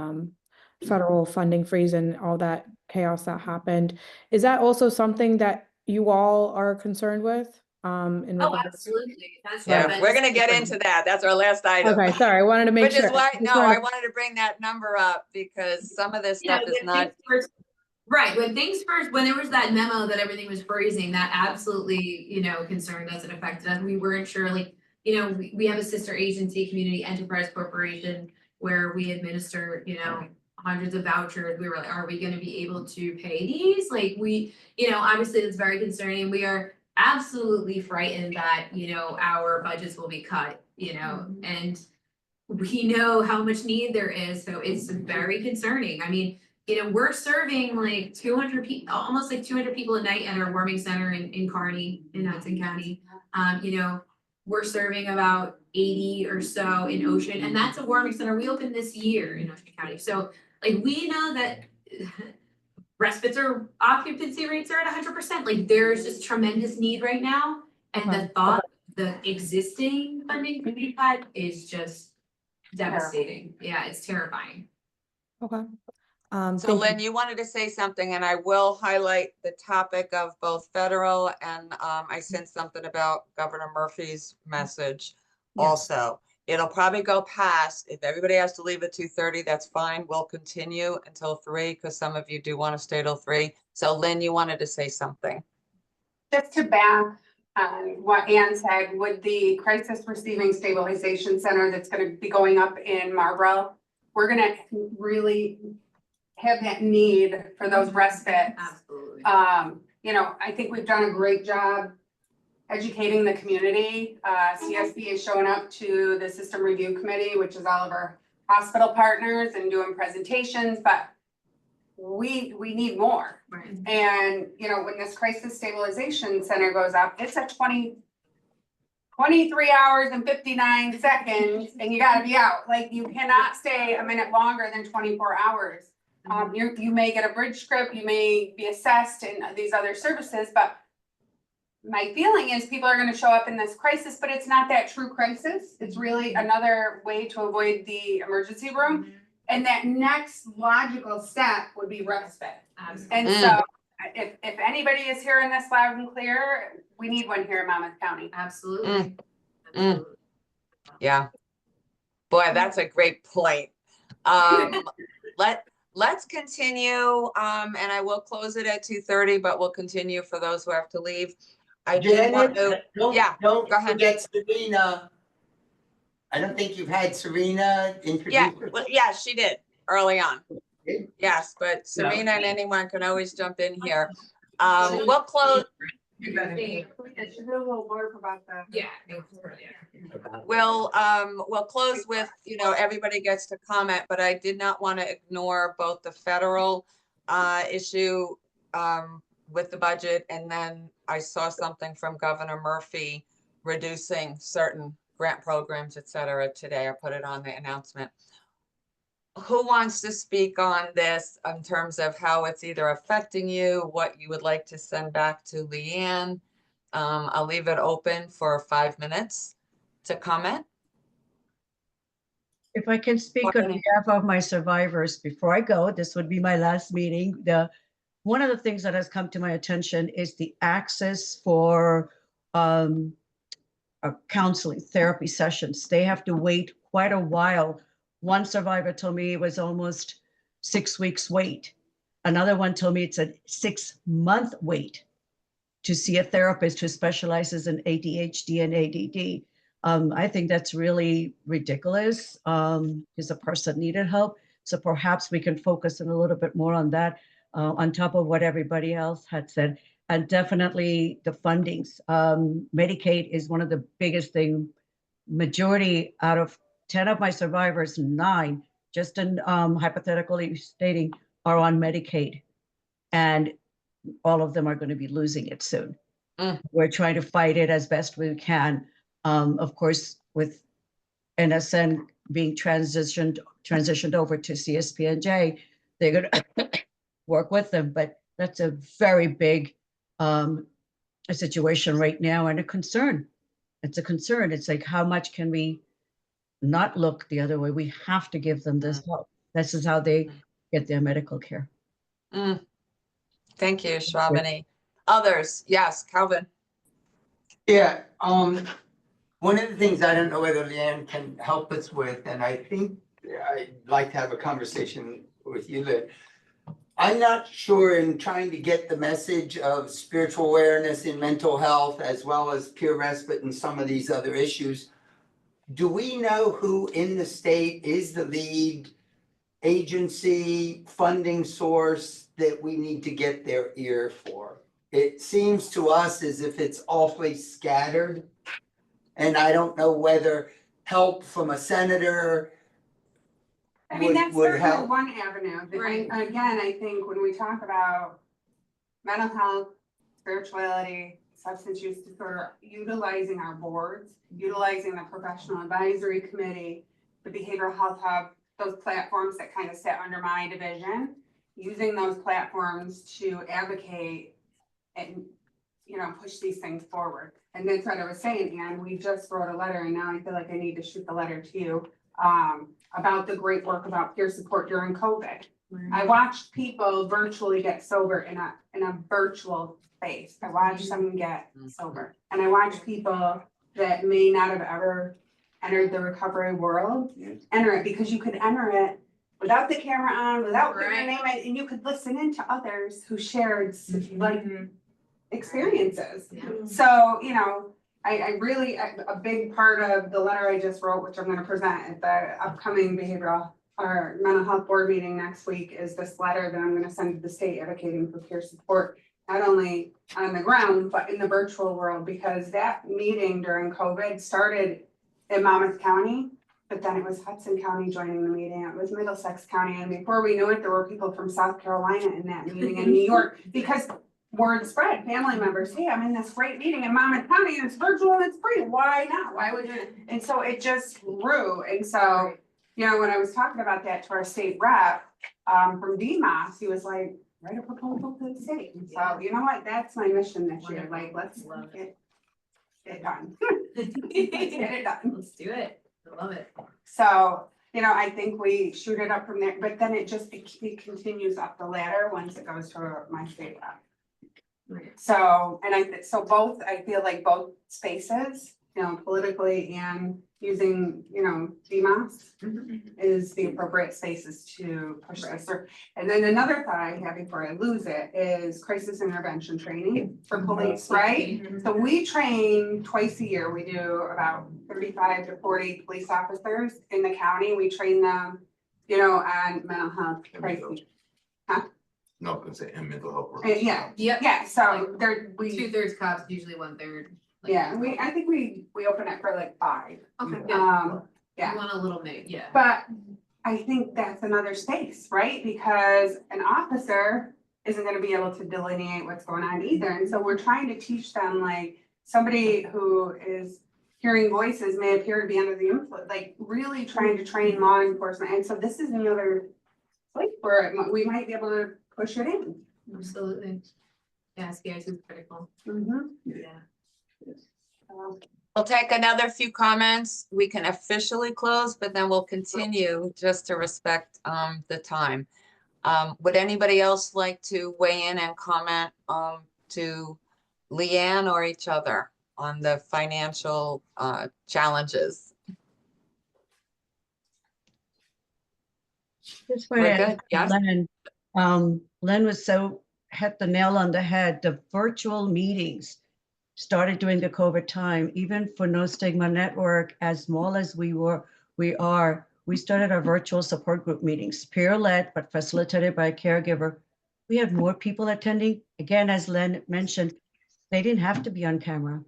federal funding freeze and all that chaos that happened. Is that also something that you all are concerned with? Absolutely. We're gonna get into that. That's our last item. Okay, sorry, I wanted to make sure. sure. I wanted to bring that number up because some of this stuff is not. Right, when there was that memo that everything was freezing, that absolutely, concerned us and affected us. We weren't sure, we have a sister agency, Community Enterprise Corporation, where we administer, hundreds of vouchers. We were like, are we gonna be able to pay these? Obviously it's very concerning. We are absolutely frightened that, our budgets will be cut, and we know how much need there is, so it's very concerning. I mean, we're serving like 200 people, almost like 200 people a night at our warming center in Kearney, in Hudson County. We're serving about 80 or so in Ocean, and that's a warming center we opened this year in Ocean County. So we know that respiratory occupancy rates are at 100%. There's just tremendous need right now, and the thought the existing funding could be cut is just devastating. Yeah, it's terrifying. Okay. So Lynn, you wanted to say something, and I will highlight the topic of both federal and I sent something about Governor Murphy's message also. It'll probably go past. If everybody has to leave at 2:30, that's fine. We'll continue until 3 because some of you do want to stay till 3. So Lynn, you wanted to say something. Just to back on what Ann said, with the Crisis Receiving Stabilization Center that's going to be going up in Marlboro, we're going to really have that need for those respites. Absolutely. I think we've done a great job educating the community. CSB is showing up to the System Review Committee, which is all of our hospital partners, and doing presentations, but we need more. Right. And, when this Crisis Stabilization Center goes up, it's a 23 hours and 59 seconds, and you gotta be out. You cannot stay a minute longer than 24 hours. You may get a bridge script, you may be assessed in these other services, but my feeling is people are gonna show up in this crisis, but it's not that true crisis. It's really another way to avoid the emergency room. And that next logical step would be respite. And so if anybody is hearing this loud and clear, we need one here in Monmouth County. Absolutely. Yeah. Boy, that's a great point. Let's continue, and I will close it at 2:30, but we'll continue for those who have to leave. I did want to, Don't go ahead. forget Serena. I don't think you've had Serena introduce herself. Yeah, she did early on. Yes, but Serena and anyone can always jump in here. We'll close. We'll close with, everybody gets to comment, but I did not want to ignore both the federal issue with the budget, and then I saw something from Governor Murphy reducing certain grant programs, et cetera, today. I put it on the announcement. who wants to speak on this in terms of how it's either affecting you, what you would like to send back to Leanne? I'll leave it open for 5 minutes to comment. If I can speak on behalf of my survivors before I go, this would be my last meeting. One of the things that has come to my attention is the access for counseling, therapy sessions. They have to wait quite a while. One survivor told me it was almost 6 weeks wait. Another one told me it's a 6-month wait to see a therapist who specializes in ADHD and ADD. I think that's really ridiculous because the person needed help. So perhaps we can focus in a little bit more on that, on top of what everybody else had said. And definitely the fundings. Medicaid is one of the biggest things. Majority out of 10 of my survivors, 9, just in hypothetically stating, are on Medicaid. And all of them are going to be losing it soon. We're trying to fight it as best we can. Of course, with NSN being transitioned over to CSP&J, they're going to work with them. But that's a very big a situation right now and a concern. It's a concern. It's like, how much can we not look the other way? We have to give them this help. This is how they get their medical care. Thank you, Shravani. Others, yes, Calvin. Yeah, one of the things I don't know whether Leanne can help us with, and I think I'd like to have a conversation with you, Lynn. I'm not sure in trying to get the message of spiritual awareness in mental health as well as peer respite and some of these other issues. Do we know who in the state is the lead agency funding source that we need to get their ear for? It seems to us as if it's awfully scattered. And I don't know whether help from a senator I mean, that's would certainly help. one avenue. Again, I think when we talk about mental health, spirituality, substance use disorder, utilizing our boards, utilizing the professional advisory committee, the behavioral health hub, those platforms that kind of sit under my division, using those platforms to advocate and, you know, push these things forward. And that's what I was saying, Anne, we just wrote a letter and now I feel like I need to shoot the letter to you about the great work about peer support during COVID. I watched people virtually get sober in a virtual space. I watched them get sober. And I watched people that may not have ever entered the recovery world, enter it, because you could enter it without the camera on, without putting your name in, and you could listen in to others who shared like experiences. So, you know, I really, a big part of the letter I just wrote, which I'm gonna present at the upcoming behavioral or mental health board meeting next week, is this letter that I'm gonna send to the state advocating for peer support, not only on the ground, but in the virtual world, because that meeting during COVID started in Monmouth County, but then it was Hudson County joining the meeting, it was Middlesex County, and before we knew it, there were people from South Carolina in that meeting in New York, because word spread, family members, hey, I'm in this great meeting in Monmouth County and it's virtual and it's free, why not? Why would you? And so it just grew. And so, you know, when I was talking about that to our state rep, from DMAS, he was like, write a proposal to the state. And so, you know what, that's my mission this year, like, let's get it done. Let's get it done. Let's do it. I love it. So, you know, I think we shoot it up from there, but then it just, it continues up the ladder once it goes to my state rep. So, and so both, I feel like both spaces, you know, politically and using, you know, DMAS is the appropriate spaces to push this through. And then another thought I have before I lose it is crisis intervention training for police, right? So we train twice a year. We do about 35 to 40 police officers in the county. We train them, you know, on mental health crisis. No, I'm gonna say, and mental health workers. Yeah, so there, we. 2/3 cops, usually 1/3. Yeah, I think we open it for like 5. Okay. Yeah. You want a little bit, yeah. But I think that's another space, right? Because an officer isn't gonna be able to delineate what's going on either. And so we're trying to teach them, like, somebody who is hearing voices may appear to be under the influence, like really trying to train law enforcement. And so this is another place where we might be able to push it in. Absolutely. Yeah, CIT is critical. Yeah. We'll take another few comments. We can officially close, but then we'll continue just to respect the time. Would anybody else like to weigh in and comment to Leanne or each other on the financial challenges? Just We're want to good, yes? Len was hit the nail on the head. The virtual meetings started during the COVID time, even for No Stigma Network, as small as we started our virtual support group meetings, peer-led, but facilitated by a caregiver. We had more people attending. Again, as Len mentioned, they didn't have to be on camera.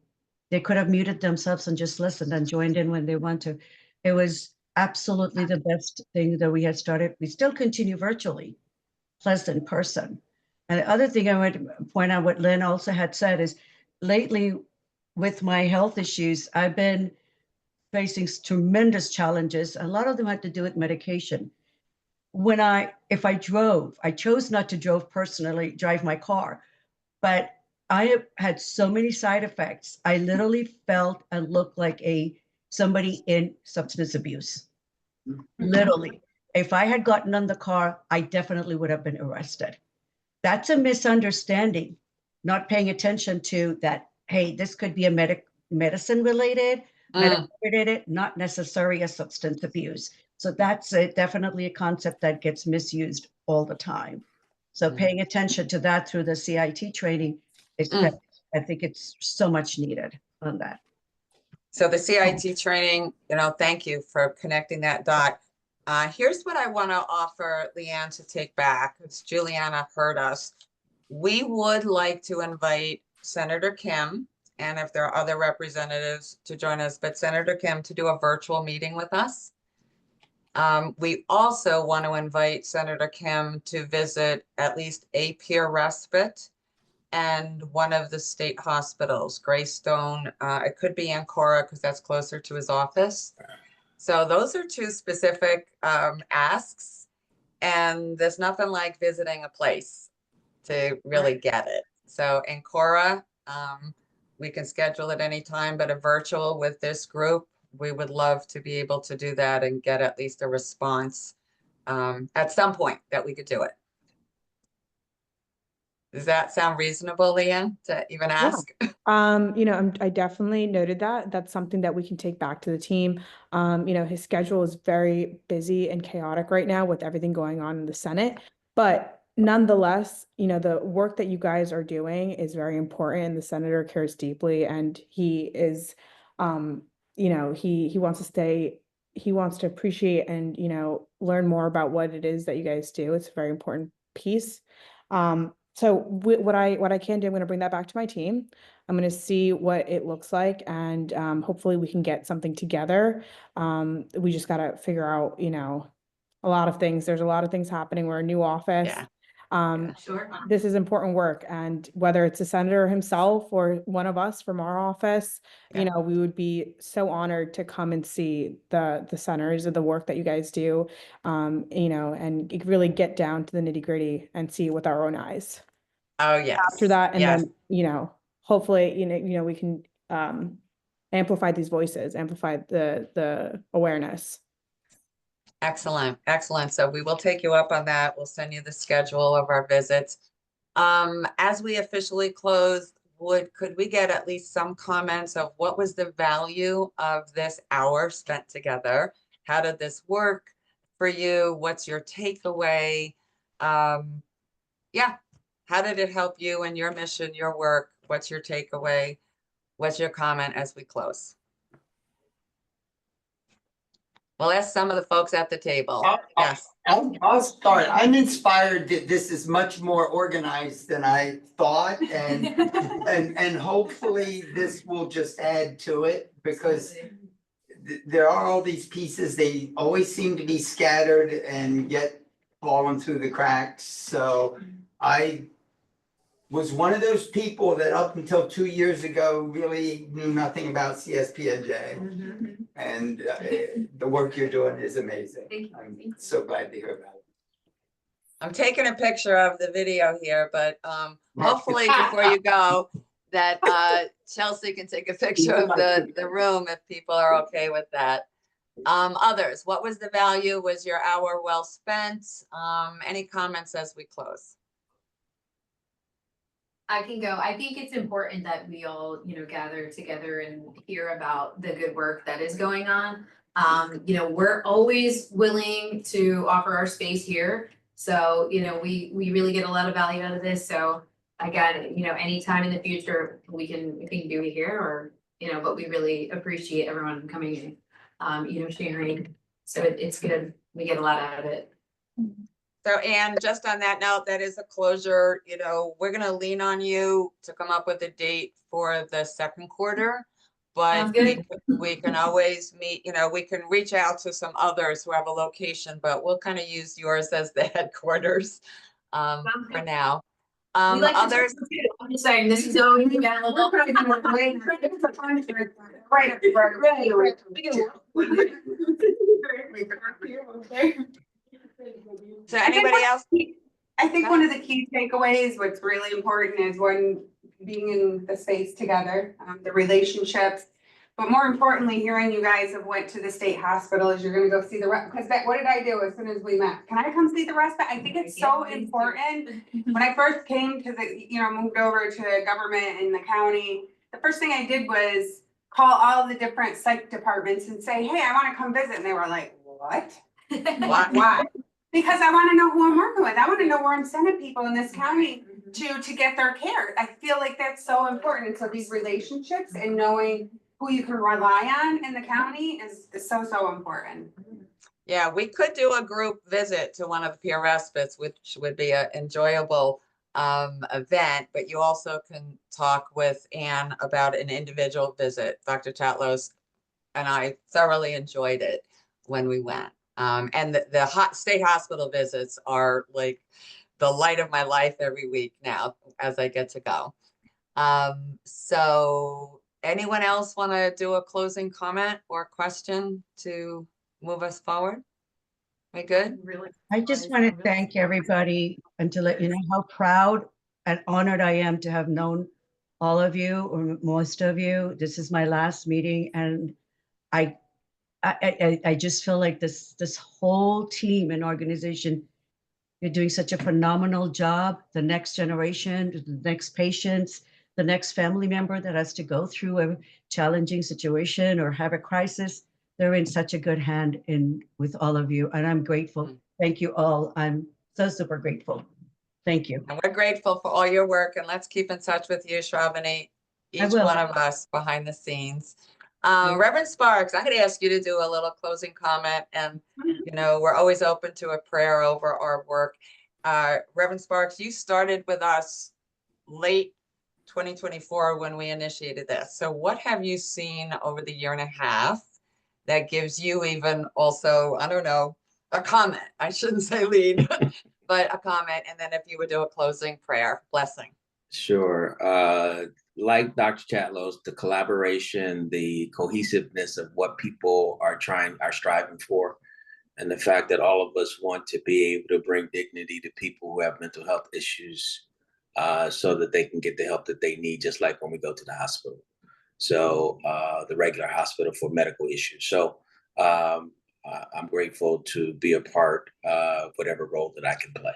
They could have muted themselves and just listened and joined in when they want to. It was absolutely the best thing that we had started. We still continue virtually, plus in person. And the other thing I would point out, what Lynn also had said is, lately with my health issues, I've been facing tremendous challenges. A lot of them had to do with medication. If I drove, I chose not to drive my car, but I have had so many side effects. I literally felt and looked like somebody in substance abuse. Literally. If I had gotten on the car, I definitely would have been arrested. That's a misunderstanding, not paying attention to that, hey, this could be a medicine related, medical related, not necessarily a substance abuse. So that's definitely a concept that gets misused all the time. So paying attention to that through the CIT training, I think it's so much needed on that. So the CIT training, thank you for connecting that dot. Here's what I want to offer Leanne to take back, because Juliana heard us. We would like to invite Senator Kim, and if there are other representatives, to join us, but Senator Kim to do a virtual meeting with us. We also want to invite Senator Kim to visit at least a peer respite and one of the state hospitals, Greystone. It could be Ancora because that's closer to his office. So those are two specific asks, and there's nothing like visiting a place to really get it. So Ancora, we can schedule at any time, but a virtual with this group, we would love to be able to do that and get at least a response at some point that we could do it. Does that sound reasonable, Leanne, to even ask? Yeah. I definitely noted that. That's something that we can take back to the team. His schedule is very busy and chaotic right now with everything going on in the Senate. But nonetheless, the work that you guys are doing is very important, and the senator cares deeply, and he is, he wants to appreciate and, learn more about what it is that you guys do. It's a very important piece. So what I can do, I'm going to bring that back to my team. I'm going to see what it looks like, and hopefully we can get something together. We just got to figure out, a lot of things. There's a lot of things happening. We're a new office. Sure. This is important work, and whether it's a senator himself or one of us from our office, we would be so honored to come and see the centers of the work that you guys do, and really get down to the nitty-gritty and see it with our own eyes. Oh, yes. After that, and then, hopefully, we can amplify these voices, amplify the awareness. Excellent, excellent. So we will take you up on that. We'll send you the schedule of our visits. As we officially close, could we get at least some comments of what was the value of this hour spent together? How did this work for you? What's your takeaway? How did it help you in your mission, your work? What's your takeaway? What's your comment as we close? We'll ask some of the folks at the table. Yes. I'll start. I'm inspired that this is much more organized than I thought, and hopefully this will just add to it, because there are all these pieces. They always seem to be scattered and yet falling through the cracks. So I was one of those people that up until 2 years ago really knew nothing about CSPNJ. And the work you're doing is amazing. Thank you. I'm so glad to hear about it. I'm taking a picture of the video here, but hopefully before you go, that Chelsea can take a picture of the room if people are okay with that. Others, what was the value? Was your hour well spent? Any comments as we close? I can go. I think it's important that we all, gather together and hear about the good work that is going on. We're always willing to offer our space here. So, we really get a lot of value out of this. So again, anytime in the future we can do it here or, but we really appreciate everyone coming in, sharing. So it's good. We get a lot out of it. So, Anne, just on that note, that is a closure, we're gonna lean on you to come up with a date for the second quarter. But we can always meet, we can reach out to some others who have a location, but we'll kind of use yours as the headquarters for now. We like Others. I'm just saying, this is always available. So anybody else? I think one of the key takeaways, what's really important is when being in the space together, the relationships. But more importantly, hearing you guys have went to the state hospital is you're gonna go see the, because what did I do as soon as we met? Can I come see the respite? I think it's so important. When I first came to the, moved over to government in the county, the first thing I did was call all the different psych departments and say, hey, I wanna come visit. And they were like, what? Why? Because I wanna know who I'm working with. I wanna know where I'm sending people in this county to get their care. I feel like that's so important. So these relationships and knowing who you can rely on in the county is so important. Yeah, we could do a group visit to one of the peer respites, which would be an enjoyable event, but you also can talk with Anne about an individual visit. Dr. Chatlos and I thoroughly enjoyed it when we went. And the state hospital visits are like the light of my life every week now as I get to go. So anyone else want to do a closing comment or question to move us forward? We good? I just want to thank everybody and to let you know how proud and honored I am to have known all of you or most of you. This is my last meeting, and I just feel like this whole team and organization, you're doing such a phenomenal job. The next generation, the next patients, the next family member that has to go through a challenging situation or have a crisis, they're in such a good hand with all of you, and I'm grateful. Thank you all. I'm so super grateful. Thank you. And we're grateful for all your work, and let's keep in touch with you, Shravani, each one of us behind the scenes. Reverend Sparks, I'm going to ask you to do a little closing comment, and we're always open to a prayer over our work. Reverend Sparks, you started with us late 2024 when we initiated this. So what have you seen over the year and a half that gives you even also, I don't know, a comment? I shouldn't say lead, but a comment. And then if you would do a closing prayer, blessing. Sure. Like Dr. Chatlos, the collaboration, the cohesiveness of what people are striving for, and the fact that all of us want to be able to bring dignity to people who have mental health issues so that they can get the help that they need, just like when we go to the hospital. So the regular hospital for medical issues. So I'm grateful to be a part of whatever role that I can play.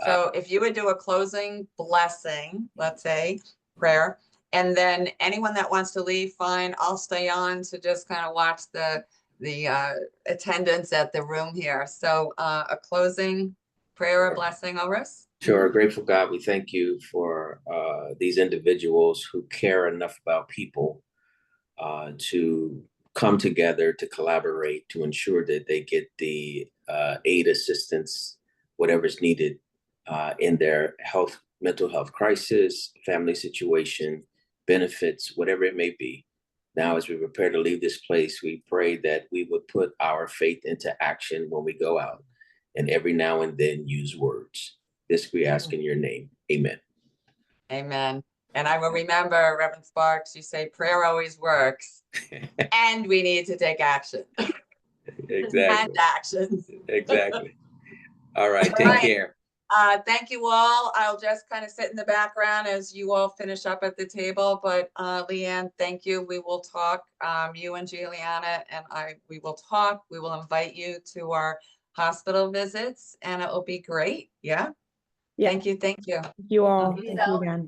So if you would do a closing blessing, let's say prayer, and then anyone that wants to leave, fine, I'll stay on to just kind of watch the attendance at the room here. So a closing prayer or blessing over us. Sure. Grateful God, we thank you for these individuals who care enough about people to come together, to collaborate, to ensure that they get the aid, assistance, whatever's needed in their mental health crisis, family situation, benefits, whatever it may be. Now, as we prepare to leave this place, we pray that we would put our faith into action when we go out, and every now and then use words. This we ask in your name. Amen. Amen. And I will remember, Reverend Sparks, you say prayer always works, and we need to take action. Exactly. And action. Exactly. All right. All Take right. care. Thank you all. I'll just kind of sit in the background as you all finish up at the table, but Leanne, thank you. We will talk, you and Juliana and we will talk. We will invite you to our hospital visits and it will be great. Yeah. Yeah. Thank you. Thank you. Thank you all. Thank you again.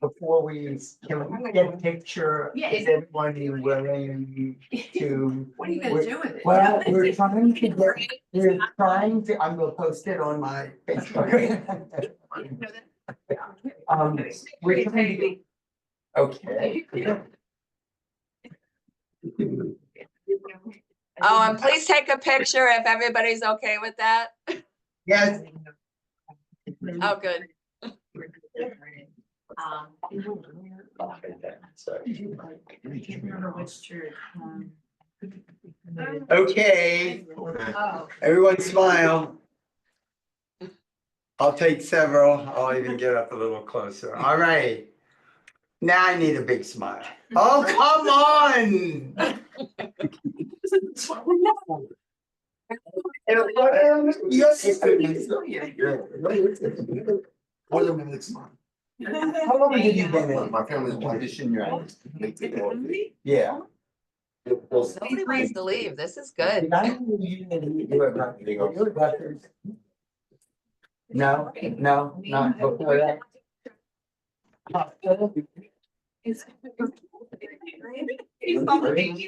Before can we get a picture? Yeah. Is everyone willing to? What are you gonna do with it? Well, we're trying to, I'm gonna post it on my Facebook. We're trying to get, okay. Oh, and please take a picture if everybody's okay with that. Yes. Oh, good. I can't remember which church. Okay, Oh. everyone smile. I'll take several. I'll even get up a little closer. All right. Now I need a big smile. Oh, come on. More than minutes, man. How long have you been in? My family's condition, you're. Yeah. Nobody wants to leave. This is good. No, no, not before that.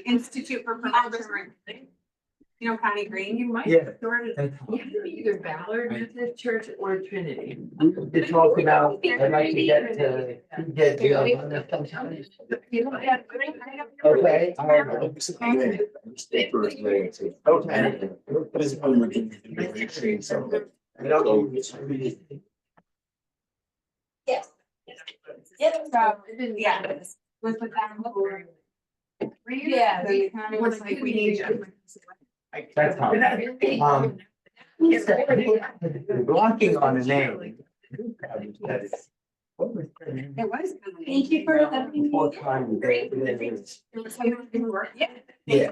Institute for Prevention. You know, Connie Green, you might. Yeah. Either Ballard Methodist Church or Trinity. To talk about, I'd like to get you on this sometime. Okay. All right. Yes. Yep, so, yeah. Was with them. Yeah, they kind of was like, we need you. That's how. Blocking on a name. It was. Thank you for letting me. Yeah.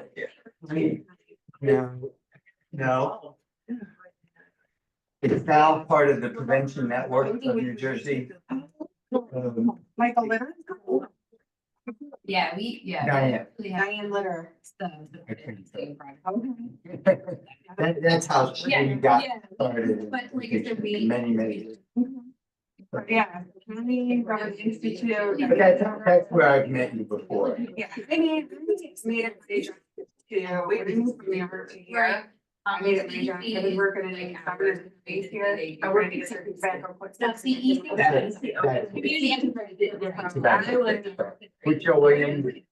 Yeah. No. It's now part of the prevention network of New Jersey. Michael Litter? Yeah, Diane. Diane Litter. That's how we got started. But like I said, we. Many years. Yeah, County Government Institute. But that's where I've met you before. Yeah, I mean, it's made it major to, we moved from there to here. I made it major, I was working in government space here. I worked in certain federal. That's the easy. That- Community enterprise. Put your way in.